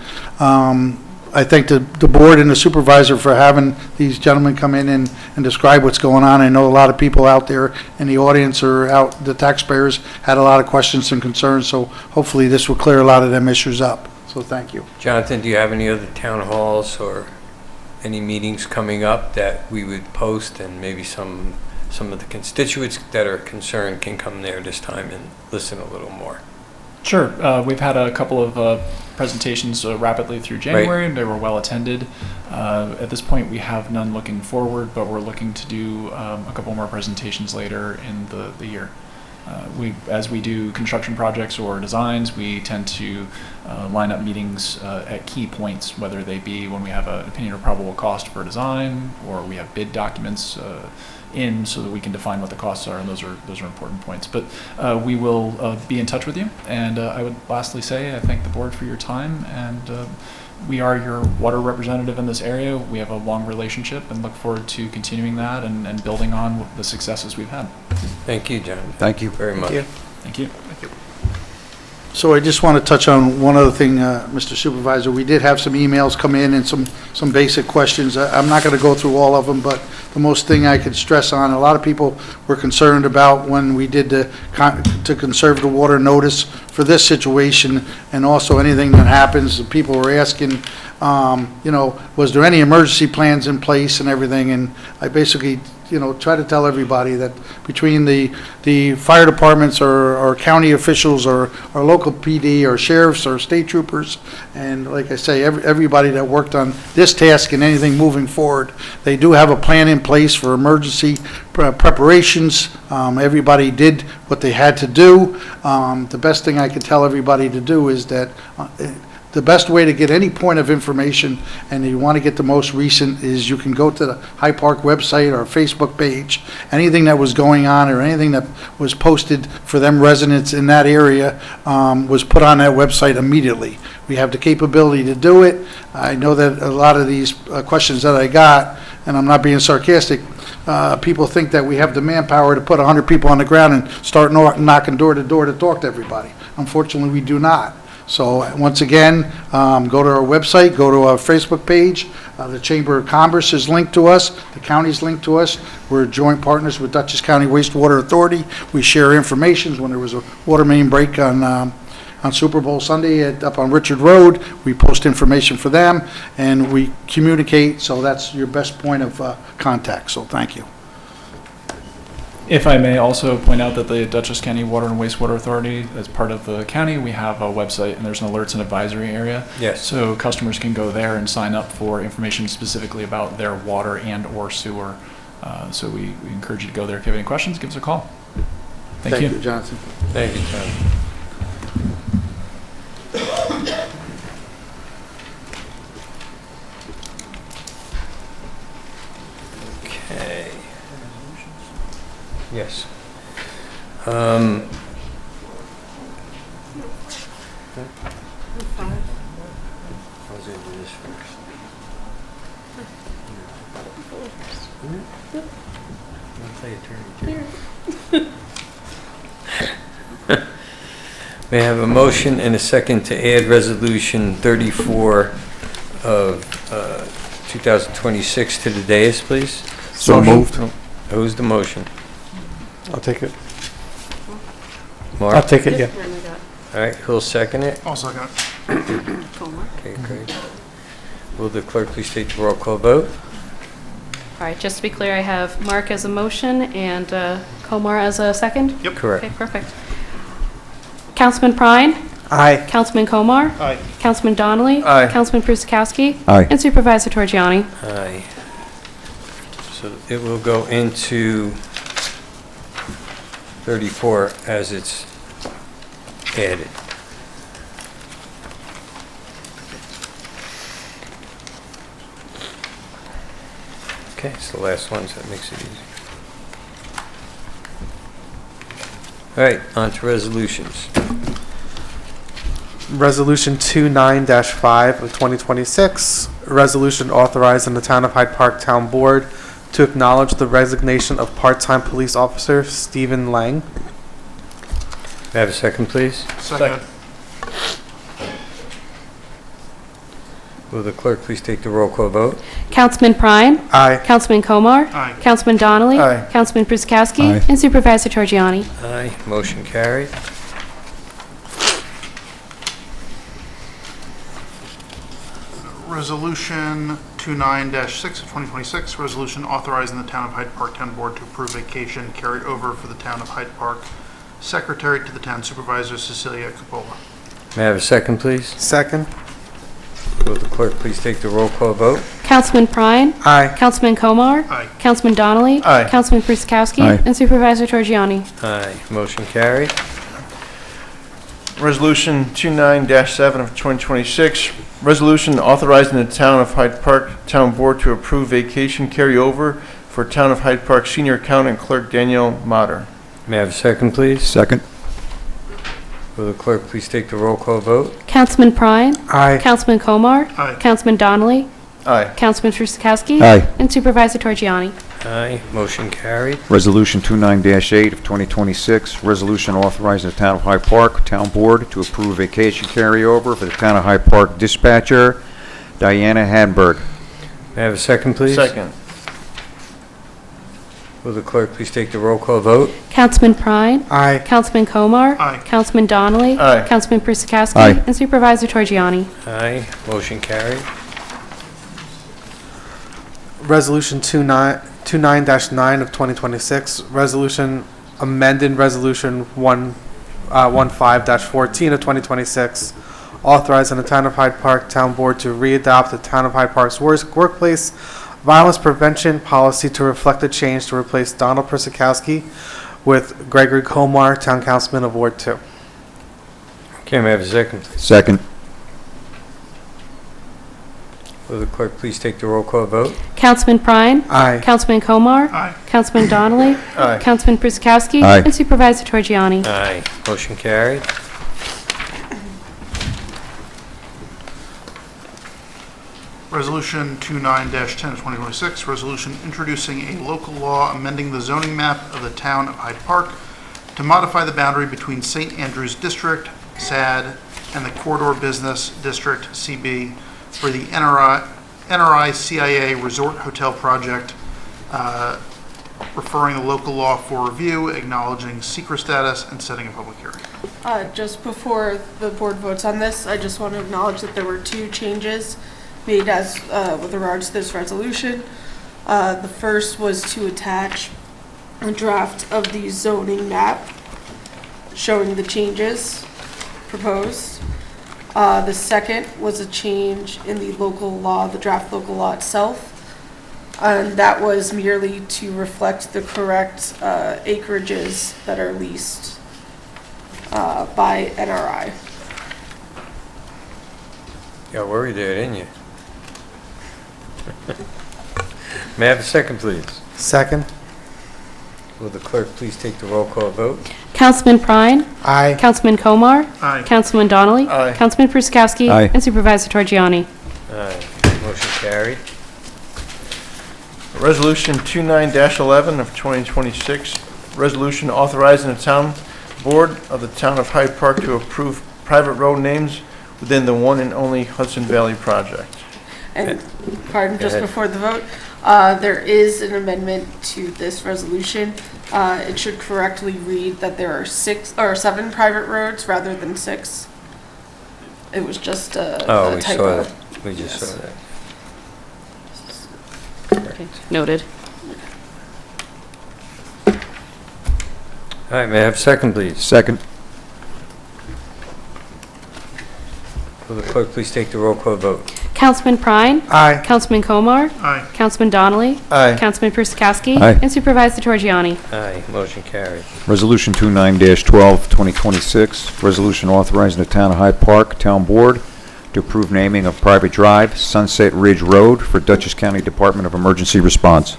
I thank the board and the supervisor for having these gentlemen come in and describe what's going on. I know a lot of people out there in the audience or out, the taxpayers had a lot of questions and concerns, so hopefully this will clear a lot of them issues up. So thank you. Jonathan, do you have any other town halls or any meetings coming up that we would post, and maybe some of the constituents that are concerned can come there this time and listen a little more? Sure. We've had a couple of presentations rapidly through January, and they were well attended. At this point, we have none looking forward, but we're looking to do a couple more presentations later in the year. As we do construction projects or designs, we tend to line up meetings at key points, whether they be when we have an opinion of probable cost for design, or we have bid documents in so that we can define what the costs are, and those are important points. But we will be in touch with you, and I would lastly say I thank the board for your time, and we are your water representative in this area. We have a long relationship and look forward to continuing that and building on the successes we've had. Thank you, John. Thank you Very much. Thank you. So I just want to touch on one other thing, Mr. Supervisor. We did have some emails come in and some basic questions. I'm not going to go through all of them, but the most thing I could stress on, a lot of people were concerned about when we did to conserve the water notice for this situation, and also anything that happens. People were asking, was there any emergency plans in place and everything? And I basically try to tell everybody that between the fire departments or county officials or local PD or sheriffs or state troopers, and like I say, everybody that worked on this task and anything moving forward, they do have a plan in place for emergency preparations. Everybody did what they had to do. The best thing I could tell everybody to do is that the best way to get any point of information, and you want to get the most recent, is you can go to the Hyde Park website or Facebook page. Anything that was going on or anything that was posted for them residents in that area was put on that website immediately. We have the capability to do it. I know that a lot of these questions that I got, and I'm not being sarcastic, people think that we have the manpower to put 100 people on the ground and start knocking door to door to talk to everybody. Unfortunately, we do not. So once again, go to our website, go to our Facebook page. The Chamber of Commerce is linked to us. The county's linked to us. We're joint partners with Dutchess County Wastewater Authority. We share information. When there was a water main break on Super Bowl Sunday up on Richard Road, we post information for them, and we communicate. So that's your best point of contact. So thank you. If I may also point out that the Dutchess County Water and Wastewater Authority, as part of the county, we have a website, and there's an alerts and advisory area. Yes. So customers can go there and sign up for information specifically about their water and or sewer. So we encourage you to go there. If you have any questions, give us a call. Thank you. Thank you, Jonathan. Thank you, John. Okay. Yes. I was going to do this first. I'll play attorney too. May I have a motion and a second to add Resolution 34 of 2026 to the dais, please? So moved. Who's the motion? I'll take it. Mark? I'll take it, yeah. All right, who'll second it? I'll second it. Okay, great. Will the clerk please take the roll call vote? All right, just to be clear, I have Mark as a motion and Komar as a second? Yep. Correct. Okay, perfect. Councilman Prine? Aye. Councilman Komar? Aye. Councilman Donnelly? Aye. Councilman Prusakowski? Aye. And Supervisor Torgiani? Aye. So it will go into 34 as it's added. Okay, it's the last one, so that makes it easy. All right, on to resolutions. Resolution 29-5 of 2026, a resolution authorizing the Town of Hyde Park Town Board to acknowledge the resignation of part-time police officer Stephen Lang. May I have a second, please? Second. Will the clerk please take the roll call vote? Councilman Prine? Aye. Councilman Komar? Aye. Councilman Donnelly? Aye. Councilman Prusakowski? Aye. And Supervisor Torgiani? Aye, motion carried. Resolution 29-6 of 2026, resolution authorizing the Town of Hyde Park Town Board to approve vacation carried over for the Town of Hyde Park Secretary to the Town Supervisor Cecilia Capola. May I have a second, please? Second. Will the clerk please take the roll call vote? Councilman Prine? Aye. Councilman Komar? Aye. Councilman Donnelly? Aye. Councilman Prusakowski? Aye. And Supervisor Torgiani? Aye, motion carried. Resolution 29-7 of 2026, resolution authorizing the Town of Hyde Park Town Board to approve vacation carryover for Town of Hyde Park Senior Accountant Clerk Danielle Motter. May I have a second, please? Second. Will the clerk please take the roll call vote? Councilman Prine? Aye. Councilman Komar? Aye. Councilman Donnelly? Aye. Councilman Prusakowski? Aye. And Supervisor Torgiani? Aye, motion carried. Resolution 29-8 of 2026, resolution authorizing the Town of Hyde Park Town Board to approve vacation carryover for the Town of Hyde Park dispatcher, Diana Hadberg. May I have a second, please? Second. Will the clerk please take the roll call vote? Councilman Prine? Aye. Councilman Komar? Aye. Councilman Donnelly? Aye. Councilman Prusakowski? Aye. And Supervisor Torgiani? Aye, motion carried. Resolution 29-9 of 2026, resolution amending Resolution 15-14 of 2026, authorizing the Town of Hyde Park Town Board to readopt the Town of Hyde Park's workplace violence prevention policy to reflect the change to replace Donald Prusakowski with Gregory Komar, Town Councilman of Ward 2. Okay, may I have a second, please? Second. Will the clerk please take the roll call vote? Councilman Prine? Aye. Councilman Komar? Aye. Councilman Donnelly? Aye. Councilman Prusakowski? Aye. And Supervisor Torgiani? Aye, motion carried. Resolution 29-10 of 2026, resolution introducing a local law amending the zoning map of the Town of Hyde Park to modify the boundary between St. Andrews District, SAD, and the Corridor Business District, CB, for the NRI CIA Resort Hotel Project, referring the local law for review, acknowledging secret status, and setting a public hearing. Just before the board votes on this, I just want to acknowledge that there were two changes made as with regards to this resolution. The first was to attach a draft of the zoning map showing the changes proposed. The second was a change in the local law, the draft local law itself. And that was merely to reflect the correct acreages that are leased by NRI. Got worried there, didn't you? May I have a second, please? Second. Will the clerk please take the roll call vote? Councilman Prine? Aye. Councilman Komar? Aye. Councilman Donnelly? Aye. Councilman Prusakowski? Aye. And Supervisor Torgiani? Aye, motion carried. Resolution 29-11 of 2026, resolution authorizing the Town Board of the Town of Hyde Park to approve private road names within the one and only Hudson Valley project. And, pardon, just before the vote, there is an amendment to this resolution. It should correctly read that there are 7 private roads rather than 6. It was just a We typo. saw that. We just saw that. Noted. All right, may I have a second, please? Second. Will the clerk please take the roll call vote? Councilman Prine? Aye. Councilman Komar? Aye. Councilman Donnelly? Aye. Councilman Perskowski? Aye. And Supervisor Torgiani? Aye, motion carried. Resolution 29-12, 2026, resolution authorizing the Town of Hyde Park Town Board to approve naming of private drive, Sunset Ridge Road, for Dutchess County Department of Emergency Response.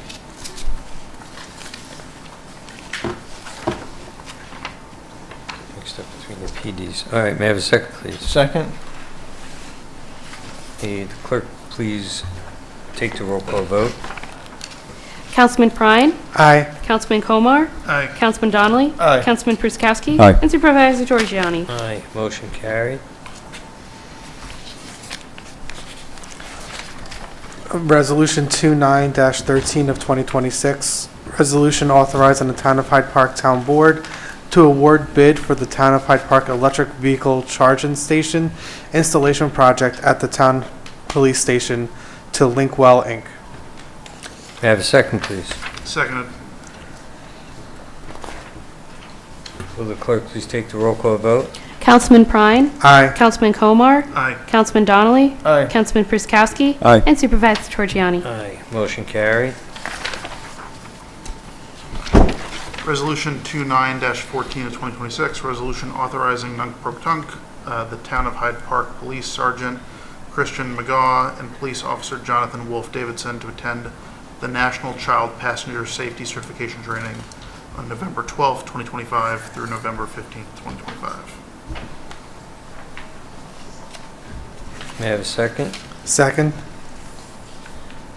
Mixed up between the PDs. All right, may I have a second, please? Second. The clerk please take the roll call vote? Councilman Prine? Aye. Councilman Komar? Aye. Councilman Donnelly? Aye. Councilman Perskowski? Aye. And Supervisor Torgiani? Aye, motion carried. Resolution 29-13 of 2026, resolution authorizing the Town of Hyde Park Town Board to award bid for the Town of Hyde Park electric vehicle charging station installation project at the town police station to Linkwell, Inc. May I have a second, please? Seconded. Will the clerk please take the roll call vote? Councilman Prine? Aye. Councilman Komar? Aye. Councilman Donnelly? Aye. Councilman Perskowski? Aye. And Supervisor Torgiani? Aye, motion carried. Resolution 29-14 of 2026, resolution authorizing nunc-pro-tunc the Town of Hyde Park Police Sergeant Christian McGaw and Police Officer Jonathan Wolf Davidson to attend the National Child Passenger Safety Certification Training on November 12th, 2025 through November 15th, 2025. May I have a second? Second.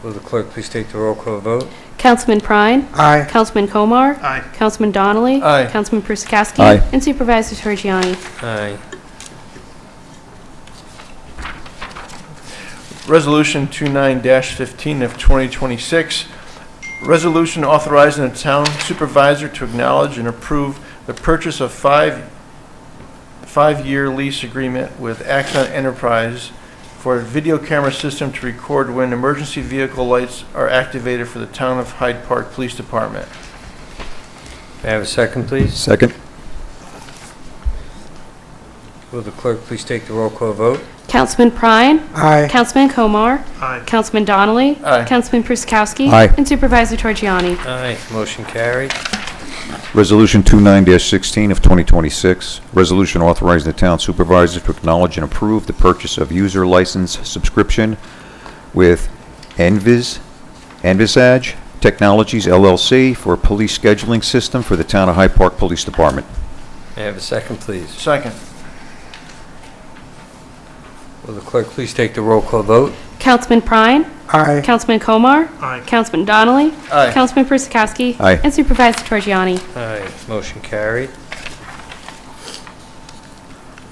Will the clerk please take the roll call vote? Councilman Prine? Aye. Councilman Komar? Aye. Councilman Donnelly? Aye. Councilman Perskowski? Aye. And Supervisor Torgiani? Aye. Resolution 29-15 of 2026, resolution authorizing the town supervisor to acknowledge and approve the purchase of five-year lease agreement with Axon Enterprise for a video camera system to record when emergency vehicle lights are activated for the Town of Hyde Park Police Department. May I have a second, please? Second. Will the clerk please take the roll call vote? Councilman Prine? Aye. Councilman Komar? Aye. Councilman Donnelly? Aye. Councilman Perskowski? Aye. And Supervisor Torgiani? Aye, motion carried. Resolution 29-16 of 2026, resolution authorizing the town supervisor to acknowledge and approve the purchase of user license subscription with Envisage Technologies LLC for a police scheduling system for the Town of Hyde Park Police Department. May I have a second, please? Second. Will the clerk please take the roll call vote? Councilman Prine? Aye. Councilman Komar? Aye. Councilman Donnelly? Aye. Councilman Perskowski? Aye. And Supervisor Torgiani? Aye, motion carried.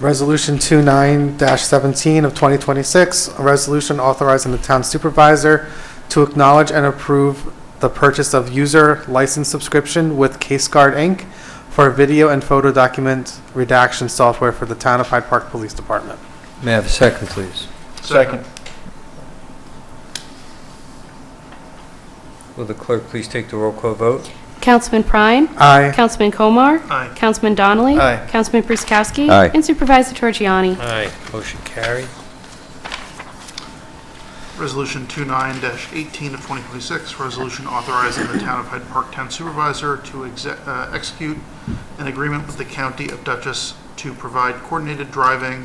Resolution 29-17 of 2026, a resolution authorizing the town supervisor to acknowledge and approve the purchase of user license subscription with CaseGuard, Inc. for video and photo document redaction software for the Town of Hyde Park Police Department. May I have a second, please? Second. Will the clerk please take the roll call vote? Councilman Prine? Aye. Councilman Komar? Aye. Councilman Donnelly? Aye. Councilman Perskowski? Aye. And Supervisor Torgiani? Aye, motion carried. Resolution 29-18 of 2026, resolution authorizing the Town of Hyde Park Town Supervisor to execute an agreement with the County of Dutchess to provide coordinated driving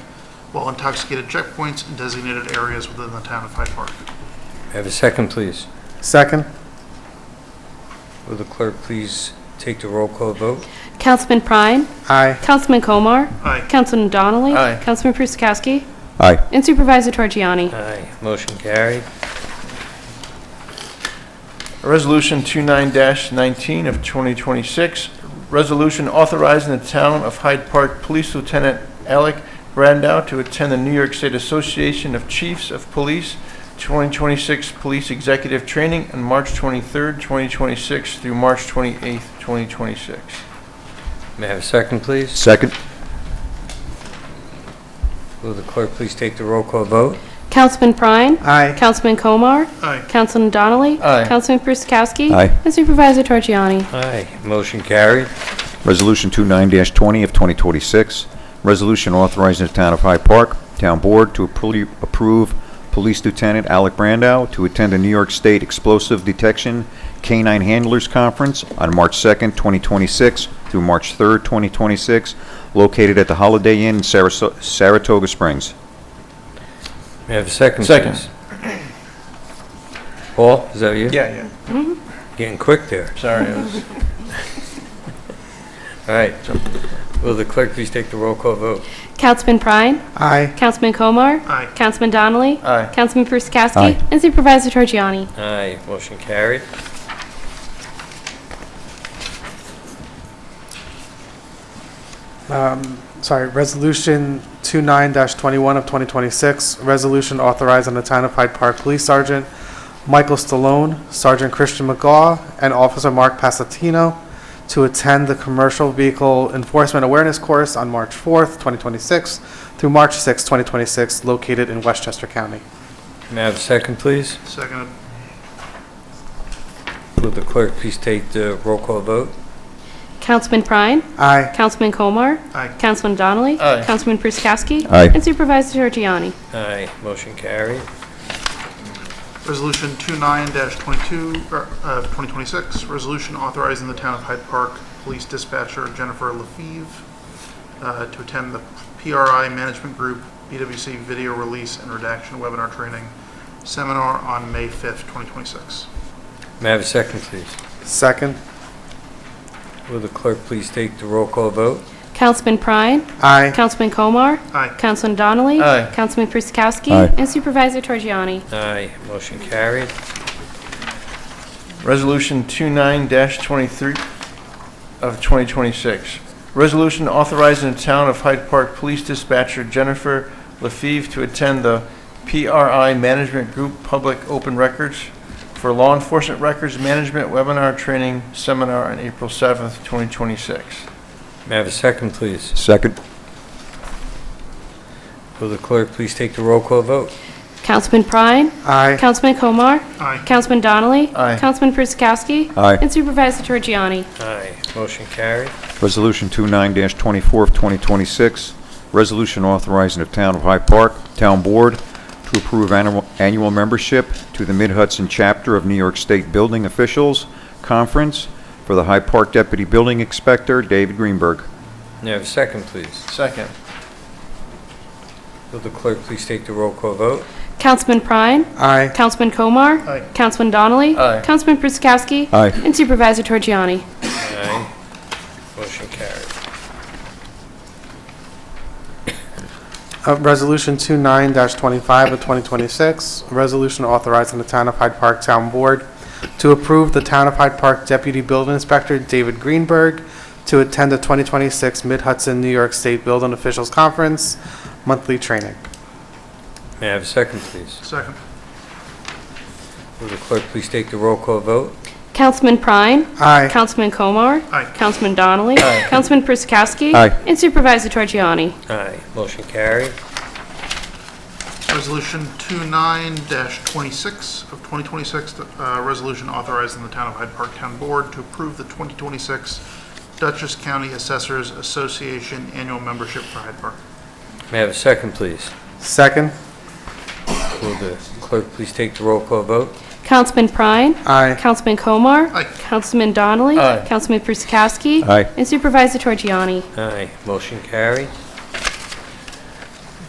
while intoxicated checkpoints in designated areas within the Town of Hyde Park. May I have a second, please? Second. Will the clerk please take the roll call vote? Councilman Prine? Aye. Councilman Komar? Aye. Councilman Donnelly? Aye. Councilman Perskowski? Aye. And Supervisor Torgiani? Aye, motion carried. Resolution 29-19 of 2026, resolution authorizing the Town of Hyde Park Police Lieutenant Alec Brandow to attend the New York State Association of Chiefs of Police 2026 Police Executive Training on March 23rd, 2026 through March 28th, 2026. May I have a second, please? Second. Will the clerk please take the roll call vote? Councilman Prine? Aye. Councilman Komar? Aye. Councilman Donnelly? Aye. Councilman Perskowski? Aye. And Supervisor Torchiani? Aye. Motion carried. Resolution 29-20 of 2026, resolution authorizing the Town of Hyde Park Town Board to approve Police Lieutenant Alec Brandow to attend the New York State Explosive Detection Canine Handlers Conference on March 2nd, 2026 through March 3rd, 2026, located at the Holiday Inn in Saratoga Springs. May I have a second, Second. please? Paul, is that you? Yeah. Getting quick there. Sorry. I was- All right. Will the clerk please take the roll call vote? Councilman Prine? Aye. Councilman Komar? Aye. Councilman Donnelly? Aye. Councilman Perskowski? Aye. And Supervisor Torchiani? Aye. Motion carried. Resolution 29-21 of 2026, resolution authorizing the Town of Hyde Park Police Sergeant Michael Stallone, Sergeant Christian McGaw, and Officer Mark Passatino to attend the Commercial Vehicle Enforcement Awareness Course on March 4th, 2026 through March 6th, 2026, located in Westchester County. May I have a second, please? Seconded. Will the clerk please take the roll call vote? Councilman Prine? Aye. Councilman Komar? Aye. Councilman Donnelly? Aye. Councilman Perskowski? Aye. And Supervisor Torchiani? Aye. Motion carried. Resolution 29-22 of 2026, resolution authorizing the Town of Hyde Park Police Dispatcher Jennifer Lefevre to attend the PRI Management Group BWC Video Release and Redaction Webinar Training Seminar on May 5th, 2026. May I have a second, please? Second. Will the clerk please take the roll call vote? Councilman Prine? Aye. Councilman Komar? Aye. Councilman Donnelly? Aye. Councilman Perskowski? Aye. And Supervisor Torchiani? Aye. Motion carried. Resolution 29-23 of 2026. Resolution authorizing the Town of Hyde Park Police Dispatcher Jennifer Lefevre to attend the PRI Management Group Public Open Records for Law Enforcement Records Management Webinar Training Seminar on April 7th, 2026. May I have a second, please? Second. Will the clerk please take the roll call vote? Councilman Prine? Aye. Councilman Komar? Aye. Councilman Donnelly? Aye. Councilman Perskowski? Aye. And Supervisor Torchiani? Aye. Motion carried. Resolution 29-24 of 2026, resolution authorizing the Town of Hyde Park Town Board to approve annual membership to the Mid-Hudson Chapter of New York State Building Officials Conference for the Hyde Park Deputy Building Inspector, David Greenberg. May I have a second, please? Second. Will the clerk please take the roll call vote? Councilman Prine? Aye. Councilman Komar? Aye. Councilman Donnelly? Aye. Councilman Perskowski? Aye. And Supervisor Torchiani? Aye. Motion carried. Resolution 29-25 of 2026, a resolution authorizing the Town of Hyde Park Town Board to approve the Town of Hyde Park Deputy Building Inspector David Greenberg to attend the 2026 Mid-Hudson New York State Building Officials Conference monthly training. May I have a second, please? Second. Will the clerk please take the roll call vote? Councilman Prine? Aye. Councilman Komar? Aye. Councilman Donnelly? Aye. Councilman Perskowski? Aye. And Supervisor Torchiani? Aye. Motion carried. Resolution 29-26 of 2026, resolution authorizing the Town of Hyde Park Town Board to approve the 2026 Dutchess County Assessors Association Annual Membership for Hyde Park. May I have a second, please? Second. Will the clerk please take the roll call vote? Councilman Prine? Aye. Councilman Komar? Aye. Councilman Donnelly? Aye. Councilman Perskowski? Aye. And Supervisor Torchiani? Aye. Motion carried.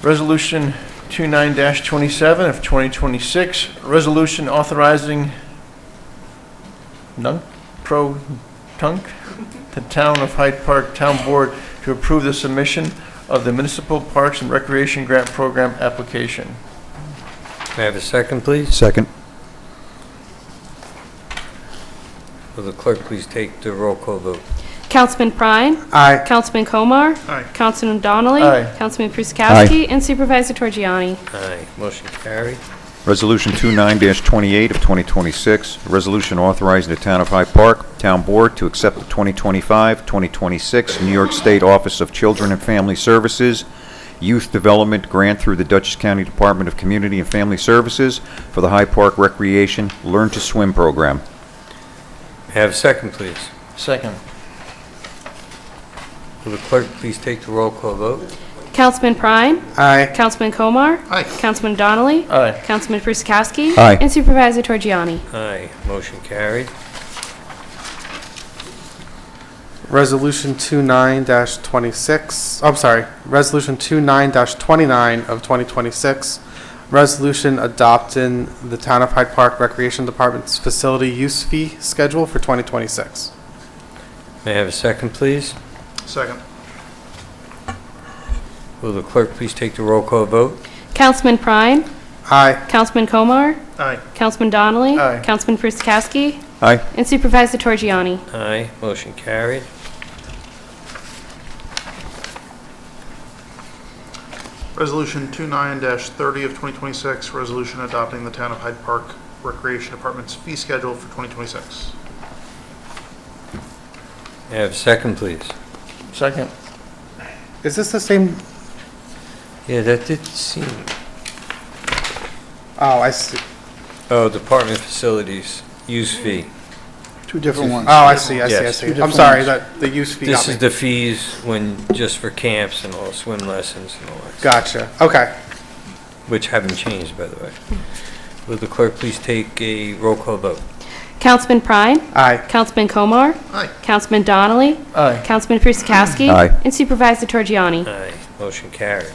Resolution 29-27 of 2026, resolution authorizing non-pro-tunc, the Town of Hyde Park Town Board to approve the submission of the Municipal Parks and Recreation Grant Program application. May I have a second, please? Second. Will the clerk please take the roll call vote? Councilman Prine. Aye. Councilman Komar. Aye. Councilman Donnelly. Aye. Councilman Pruskowski. And Supervisor Torgiani. Aye. Motion carried. Resolution 29-28 of 2026, a resolution authorizing the Town of Hyde Park Town Board to accept the 2025-2026 New York State Office of Children and Family Services Youth Development Grant through the Dutchess County Department of Community and Family Services for the Hyde Park Recreation Learn to Swim program. May I have a second, please? Second. Will the clerk please take the roll call vote? Councilman Prine. Aye. Councilman Komar. Aye. Councilman Donnelly. Aye. Councilman Pruskowski. Aye. And Supervisor Torgiani. Aye. Motion carried. Resolution 29-26, I'm sorry, Resolution 29-29 of 2026, resolution adopting the Town of Hyde Park Recreation Department's facility use fee schedule for 2026. May I have a second, please? Second. Will the clerk please take the roll call vote? Councilman Prine. Aye. Councilman Komar. Aye. Councilman Donnelly. Aye. Councilman Pruskowski. Aye. And Supervisor Torgiani. Aye. Motion carried. Resolution 29-30 of 2026, resolution adopting the Town of Hyde Park Recreation Department's fee schedule for 2026. May I have a second, please? Second. Is this the same? Yeah, that did seem... Oh, I see. Oh, Department Facilities, use fee. Two different ones. Oh, I see, I see, I Yes. see. I'm sorry, that the use fee got This me. is the fees when, just for camps and all, swim lessons and all that. Gotcha, okay. Which haven't changed, by the way. Will the clerk please take a roll call vote? Councilman Prine. Aye. Councilman Komar. Aye. Councilman Donnelly. Aye. Councilman Pruskowski. Aye. And Supervisor Torgiani. Aye. Motion carried.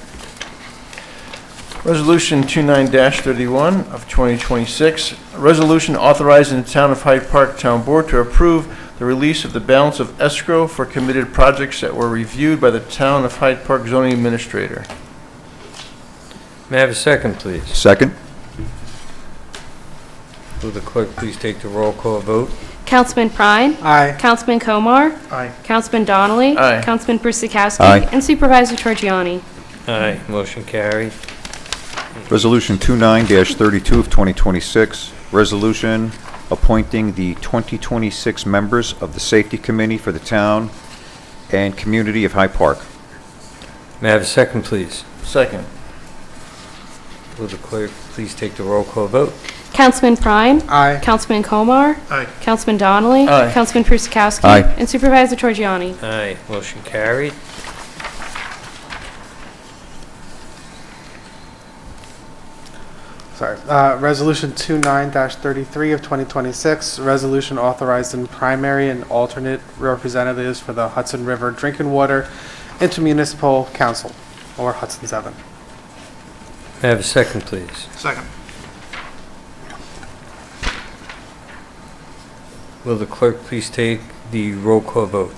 Resolution 29-31 of 2026, a resolution authorizing the Town of Hyde Park Town Board to approve the release of the balance of escrow for committed projects that were reviewed by the Town of Hyde Park zoning administrator. May I have a second, please? Second? Will the clerk please take the roll call vote? Councilman Prine. Aye. Councilman Komar. Aye. Councilman Donnelly. Aye. Councilman Pruskowski. Aye. And Supervisor Torgiani. Aye. Motion carried. Resolution 29-32 of 2026, resolution appointing the 2026 members of the Safety Committee for the Town and Community of Hyde Park. May I have a second, please? Second. Will the clerk please take the roll call vote? Councilman Prine. Aye. Councilman Komar. Aye. Councilman Donnelly. Aye. Councilman Pruskowski. Aye. And Supervisor Torgiani. Aye. Motion carried. Sorry. Resolution 29-33 of 2026, resolution authorizing primary and alternate representatives for the Hudson River Drinking Water Intermunicipal Council, or Hudson 7. May I have a second, please? Second. Will the clerk please take the roll call vote?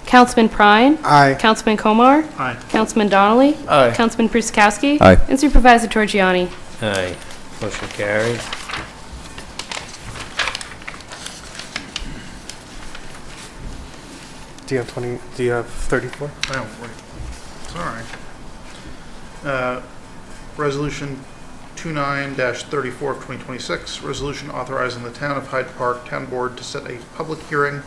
Councilman Prine. Aye. Councilman Komar. Aye. Councilman Donnelly. Aye. Councilman Pruskowski. Aye. And Supervisor Torgiani. Aye. Motion carried. Do you have 34? Oh, wait. It's all right. Resolution 29-34 of 2026, resolution authorizing the Town of Hyde Park Town Board to set a public hearing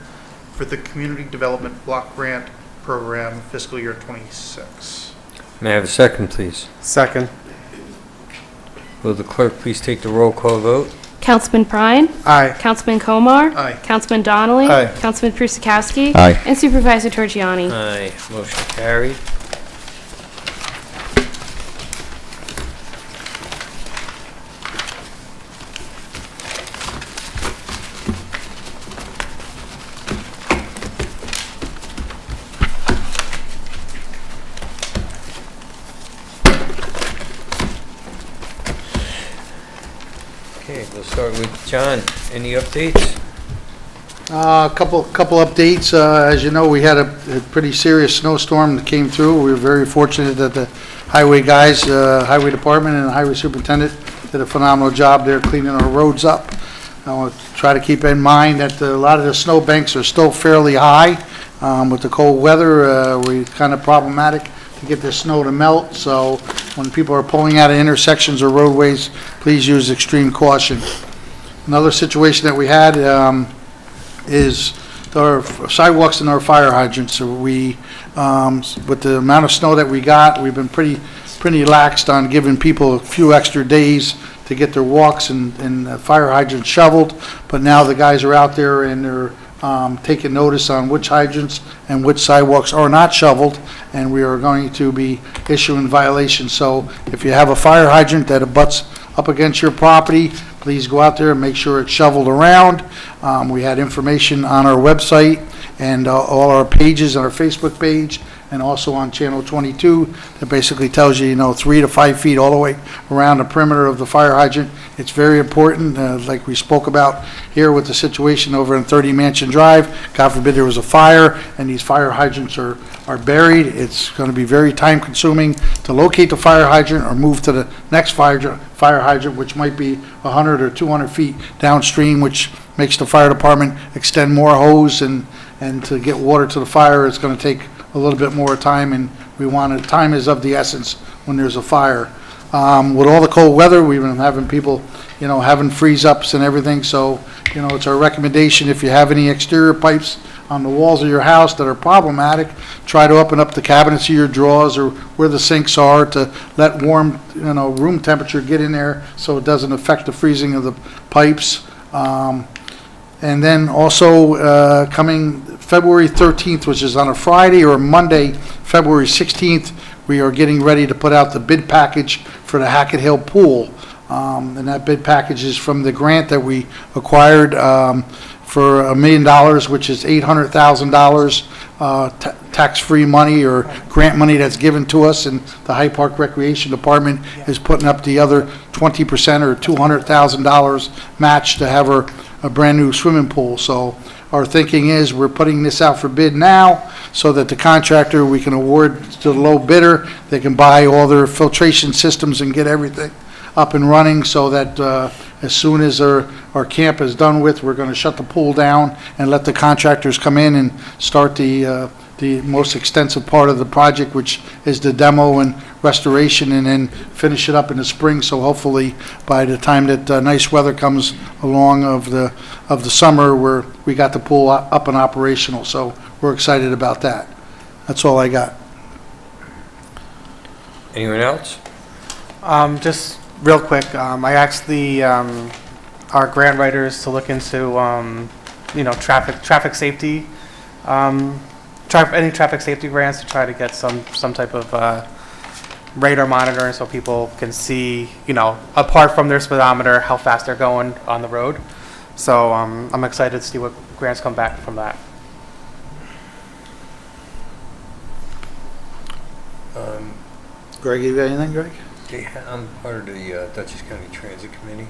for the Community Development Block Grant Program fiscal year 26. May I have a second, please? Second. Will the clerk please take the roll call vote? Councilman Prine. Aye. Councilman Komar. Aye. Councilman Donnelly. Aye. Councilman Pruskowski. Aye. And Supervisor Torgiani. Aye. Motion carried. Okay, we'll start with John. Any updates? A couple updates. As you know, we had a pretty serious snowstorm that came through. We were very fortunate that the highway guys, highway department and the highway superintendent did a phenomenal job there cleaning our roads up. I want to try to keep in mind that a lot of the snow banks are still fairly high. With the cold weather, we're kind of problematic to get the snow to melt, so when people are pulling out of intersections or roadways, please use extreme caution. Another situation that we had is our sidewalks and our fire hydrants. So we, with the amount of snow that we got, we've been pretty laxed on giving people a few extra days to get their walks and fire hydrants shoveled, but now the guys are out there and they're taking notice on which hydrants and which sidewalks are not shoveled, and we are going to be issuing violations. So if you have a fire hydrant that abuts up against your property, please go out there and make sure it's shoveled around. We had information on our website and all our pages on our Facebook page and also on Channel 22 that basically tells you, 3 to 5 feet all the way around the perimeter of the fire hydrant. It's very important, like we spoke about here with the situation over in 30 Mansion Drive. God forbid there was a fire and these fire hydrants are buried. It's going to be very time consuming to locate the fire hydrant or move to the next fire hydrant, which might be 100 or 200 feet downstream, which makes the fire department extend more hose, and to get water to the fire, it's going to take a little bit more time, and time is of the essence when there's a fire. With all the cold weather, we've been having people, having freeze-ups and everything, so, it's our recommendation, if you have any exterior pipes on the walls of your house that are problematic, try to open up the cabinets of your drawers or where the sinks are to let warm, room temperature get in there so it doesn't affect the freezing of the pipes. And then also coming February 13th, which is on a Friday, or Monday, February 16th, we are getting ready to put out the bid package for the Hackett Hill Pool. And that bid package is from the grant that we acquired for $1 million, which is $800,000 tax-free money or grant money that's given to us, and the Hyde Park Recreation Department is putting up the other 20% or $200,000 match to have a brand-new swimming pool. So our thinking is we're putting this out for bid now so that the contractor, we can award to the low bidder. They can buy all their filtration systems and get everything up and running, so that as soon as our camp is done with, we're going to shut the pool down and let the contractors come in and start the most extensive part of the project, which is the demo and restoration, and then finish it up in the spring. So hopefully by the time that nice weather comes along of the summer, we got the pool up and operational. So we're excited about that. That's all I got. Anyone else? Just real quick, I asked our grant writers to look into, traffic safety, any traffic safety grants to try to get some type of radar monitoring so people can see, apart from their speedometer, how fast they're going on the road. So I'm excited to see what grants come back from that. Greg, you got anything, Greg? I'm part of the Dutchess County Transit Committee.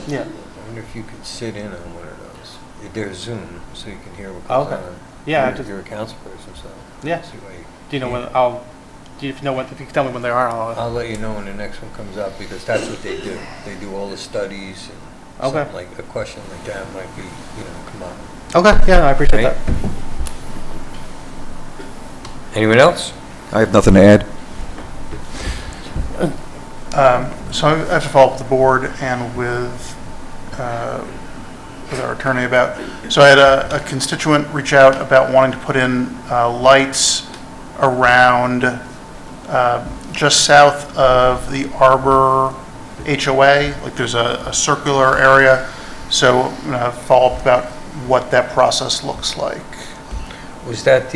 Yeah. I wonder if you could sit in on one of those. There's Zoom, so you can hear what goes on. Yeah. You're a council person, so. Yeah. See why you, Do you know when if you can tell me when they are, I'll let you know when the next one comes up, because that's what they do. They do all the studies, and something like a question like that might be, come on. Okay. Yeah, I appreciate that. Anyone else? I have nothing to add. So I have to follow up with the board and with our attorney about, so I had a constituent reach out about wanting to put in lights around just south of the Arbor HOA, like there's a circular area. So I'm going to follow up about what that process looks like. Was that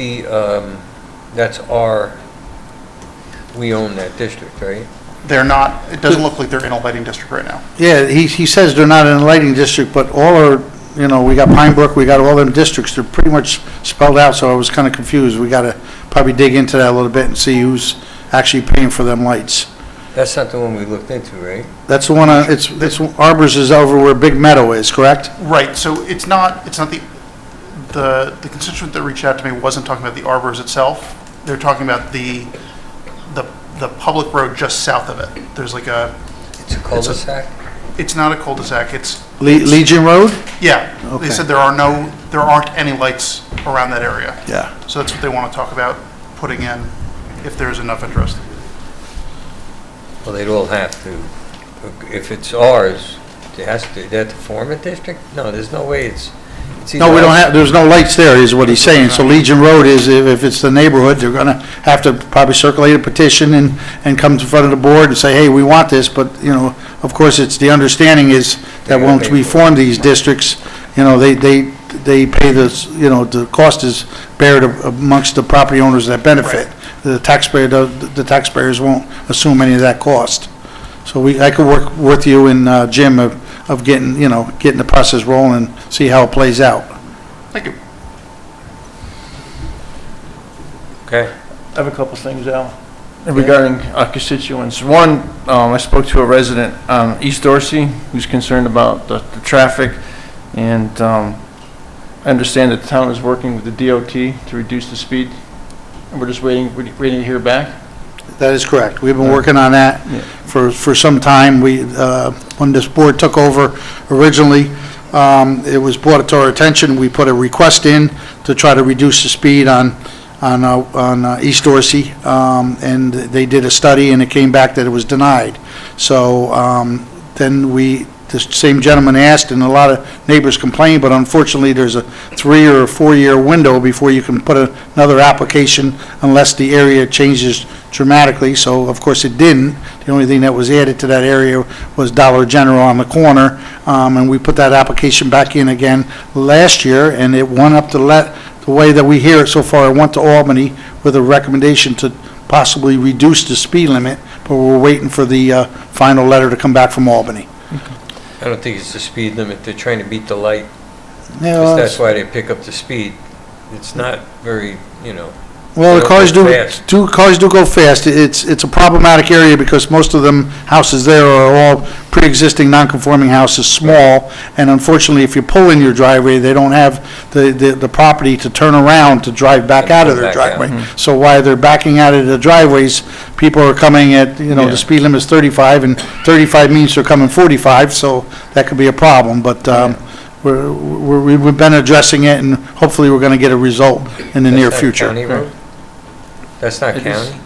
we own that district, right? They're not, it doesn't look like they're in a lighting district right now. Yeah, he says they're not in a lighting district, but all our, we got Pine Brook, we got all them districts, they're pretty much spelled out, so I was kind of confused. We got to probably dig into that a little bit and see who's actually paying for them lights. That's not the one we looked into, right? That's the one, it's Arbor's is over where Big Meadow is, correct? Right, so it's not the constituent that reached out to me wasn't talking about the Arbors itself. They're talking about the public road just south of it. There's like It's a cul-de-sac? It's not a cul-de-sac. It's Legion Road? Yeah, Okay. they said there aren't any lights around that area. Yeah. So that's what they want to talk about putting in if there's enough interest. Well, they'd all have to, if it's ours, they have to form a district? No, there's no way it's No, we don't have, there's no lights there, is what he's saying. So Legion Road is, if it's the neighborhood, they're gonna have to probably circulate a petition and come to front of the board and say, hey, we want this, but, you know, of course, it's, the understanding is that once we form these districts, you know, they pay this, you know, the cost is bared amongst the property owners that benefit. The taxpayers won't assume any of that cost. So I could work with you and Jim of getting the process rolling and see how it plays out. Thank you. Okay. I have a couple things, Al, regarding constituents. One, I spoke to a resident on East Dorsey who's concerned about the traffic, and I understand that the town is working with the DOT to reduce the speed, and we're just waiting to hear back. That is correct. We've been working on that for some time. When this board took over originally, it was brought to our attention. We put a request in to try to reduce the speed on East Dorsey, and they did a study, and it came back that it was denied. So then the same gentleman asked, and a lot of neighbors complained, but unfortunately, there's a 3 or 4 year window before you can put another application unless the area changes dramatically. So, of course, it didn't. The only thing that was added to that area was Dollar General on the corner, and we put that application back in again last year, and it went up the way that we hear it so far. It went to Albany with a recommendation to possibly reduce the speed limit, but we're waiting for the final letter to come back from Albany. I don't think it's the speed limit. They're trying to beat the light. Yeah, 'Cause that's why they pick up the speed. It's not very, well, the they cars don't do, go fast. cars do go fast. It's a problematic area because most of them houses there are all pre-existing non-conforming houses, small, and unfortunately, if you pull in your driveway, they don't have the property to turn around to drive back And out come of their back out. driveway. So while they're backing out of the driveways, people are coming at, the speed limit is 35, and 35 means they're coming 45, so that could be a problem, but we've been addressing it, and hopefully we're going to get a result in the near future. County road? That's not It is. county?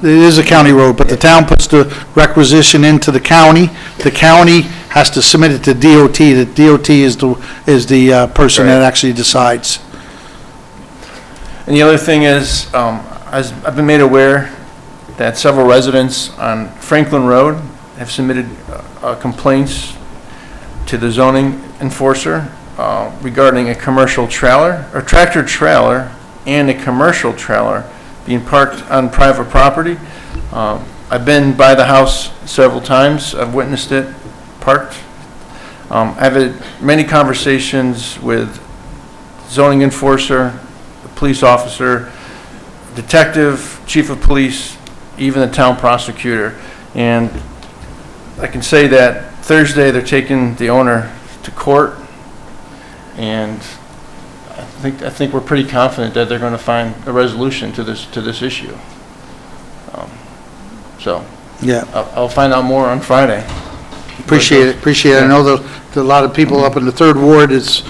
It is a county road, but the town puts the requisition into the county. The county has to submit it to DOT. The DOT is the person that Right. actually decides. And the other thing is, as I've been made aware that several residents on Franklin Road have submitted complaints to the zoning enforcer regarding a commercial trailer, or tractor trailer, and a commercial trailer being parked on private property. I've been by the house several times. I've witnessed it parked. I've had many conversations with zoning enforcer, the police officer, detective, chief of police, even the town prosecutor. And I can say that Thursday they're taking the owner to court, and I think we're pretty confident that they're going to find a resolution to this issue. So Yeah, I'll find out more on Friday. appreciate it. I know that a lot of people up in the Third Ward, it's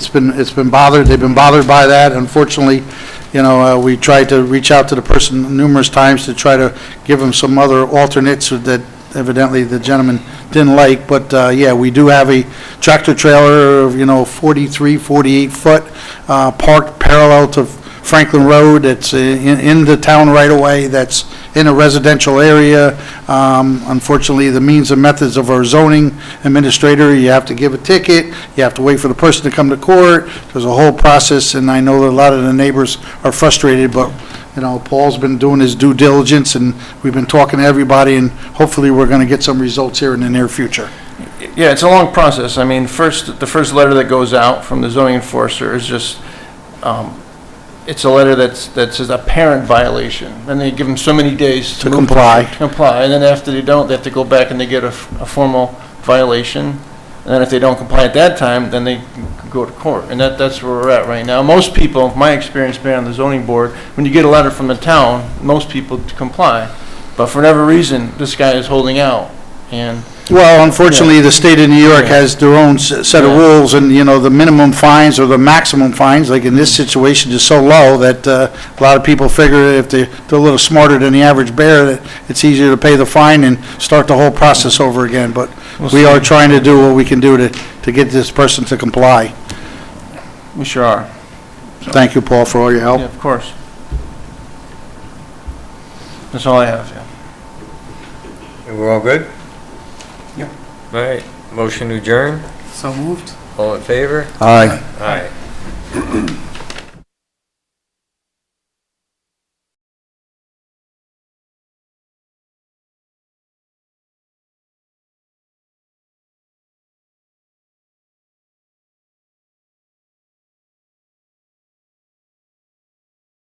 been bothered. They've been bothered by that. Unfortunately, we tried to reach out to the person numerous times to try to give them some other alternates that evidently the gentleman didn't like, but yeah, we do have a tractor trailer of 43, 48 foot parked parallel to Franklin Road. That's in the town right away. That's in a residential area. Unfortunately, the means and methods of our zoning administrator, you have to give a ticket, you have to wait for the person to come to court. There's a whole process, and I know that a lot of the neighbors are frustrated, but Paul's been doing his due diligence, and we've been talking to everybody, and hopefully we're going to get some results here in the near future. Yeah, it's a long process. I mean, the first letter that goes out from the zoning enforcer is just, it's a letter that says a parent violation, and they give them so many days To comply. and then after they don't, they have to go back and they get a formal violation, and then if they don't comply at that time, then they go to court, and that's where we're at right now. Most people, my experience being on the zoning board, when you get a letter from the town, most people comply, but for whatever reason, this guy is holding out, and Well, unfortunately, the state of New York has their own set of rules, and, the minimum fines or the maximum fines, like in this situation, is so low that a lot of people figure if they're a little smarter than the average bear, that it's easier to pay the fine and start the whole process over again. But we are trying to do what we can do to get this person to comply. We sure are. Thank you, Paul, for all your help. Yeah, of course. That's all I have, yeah. We're all good? Yep. All right, motion to adjourn, So moved. all in favor? Aye. Aye.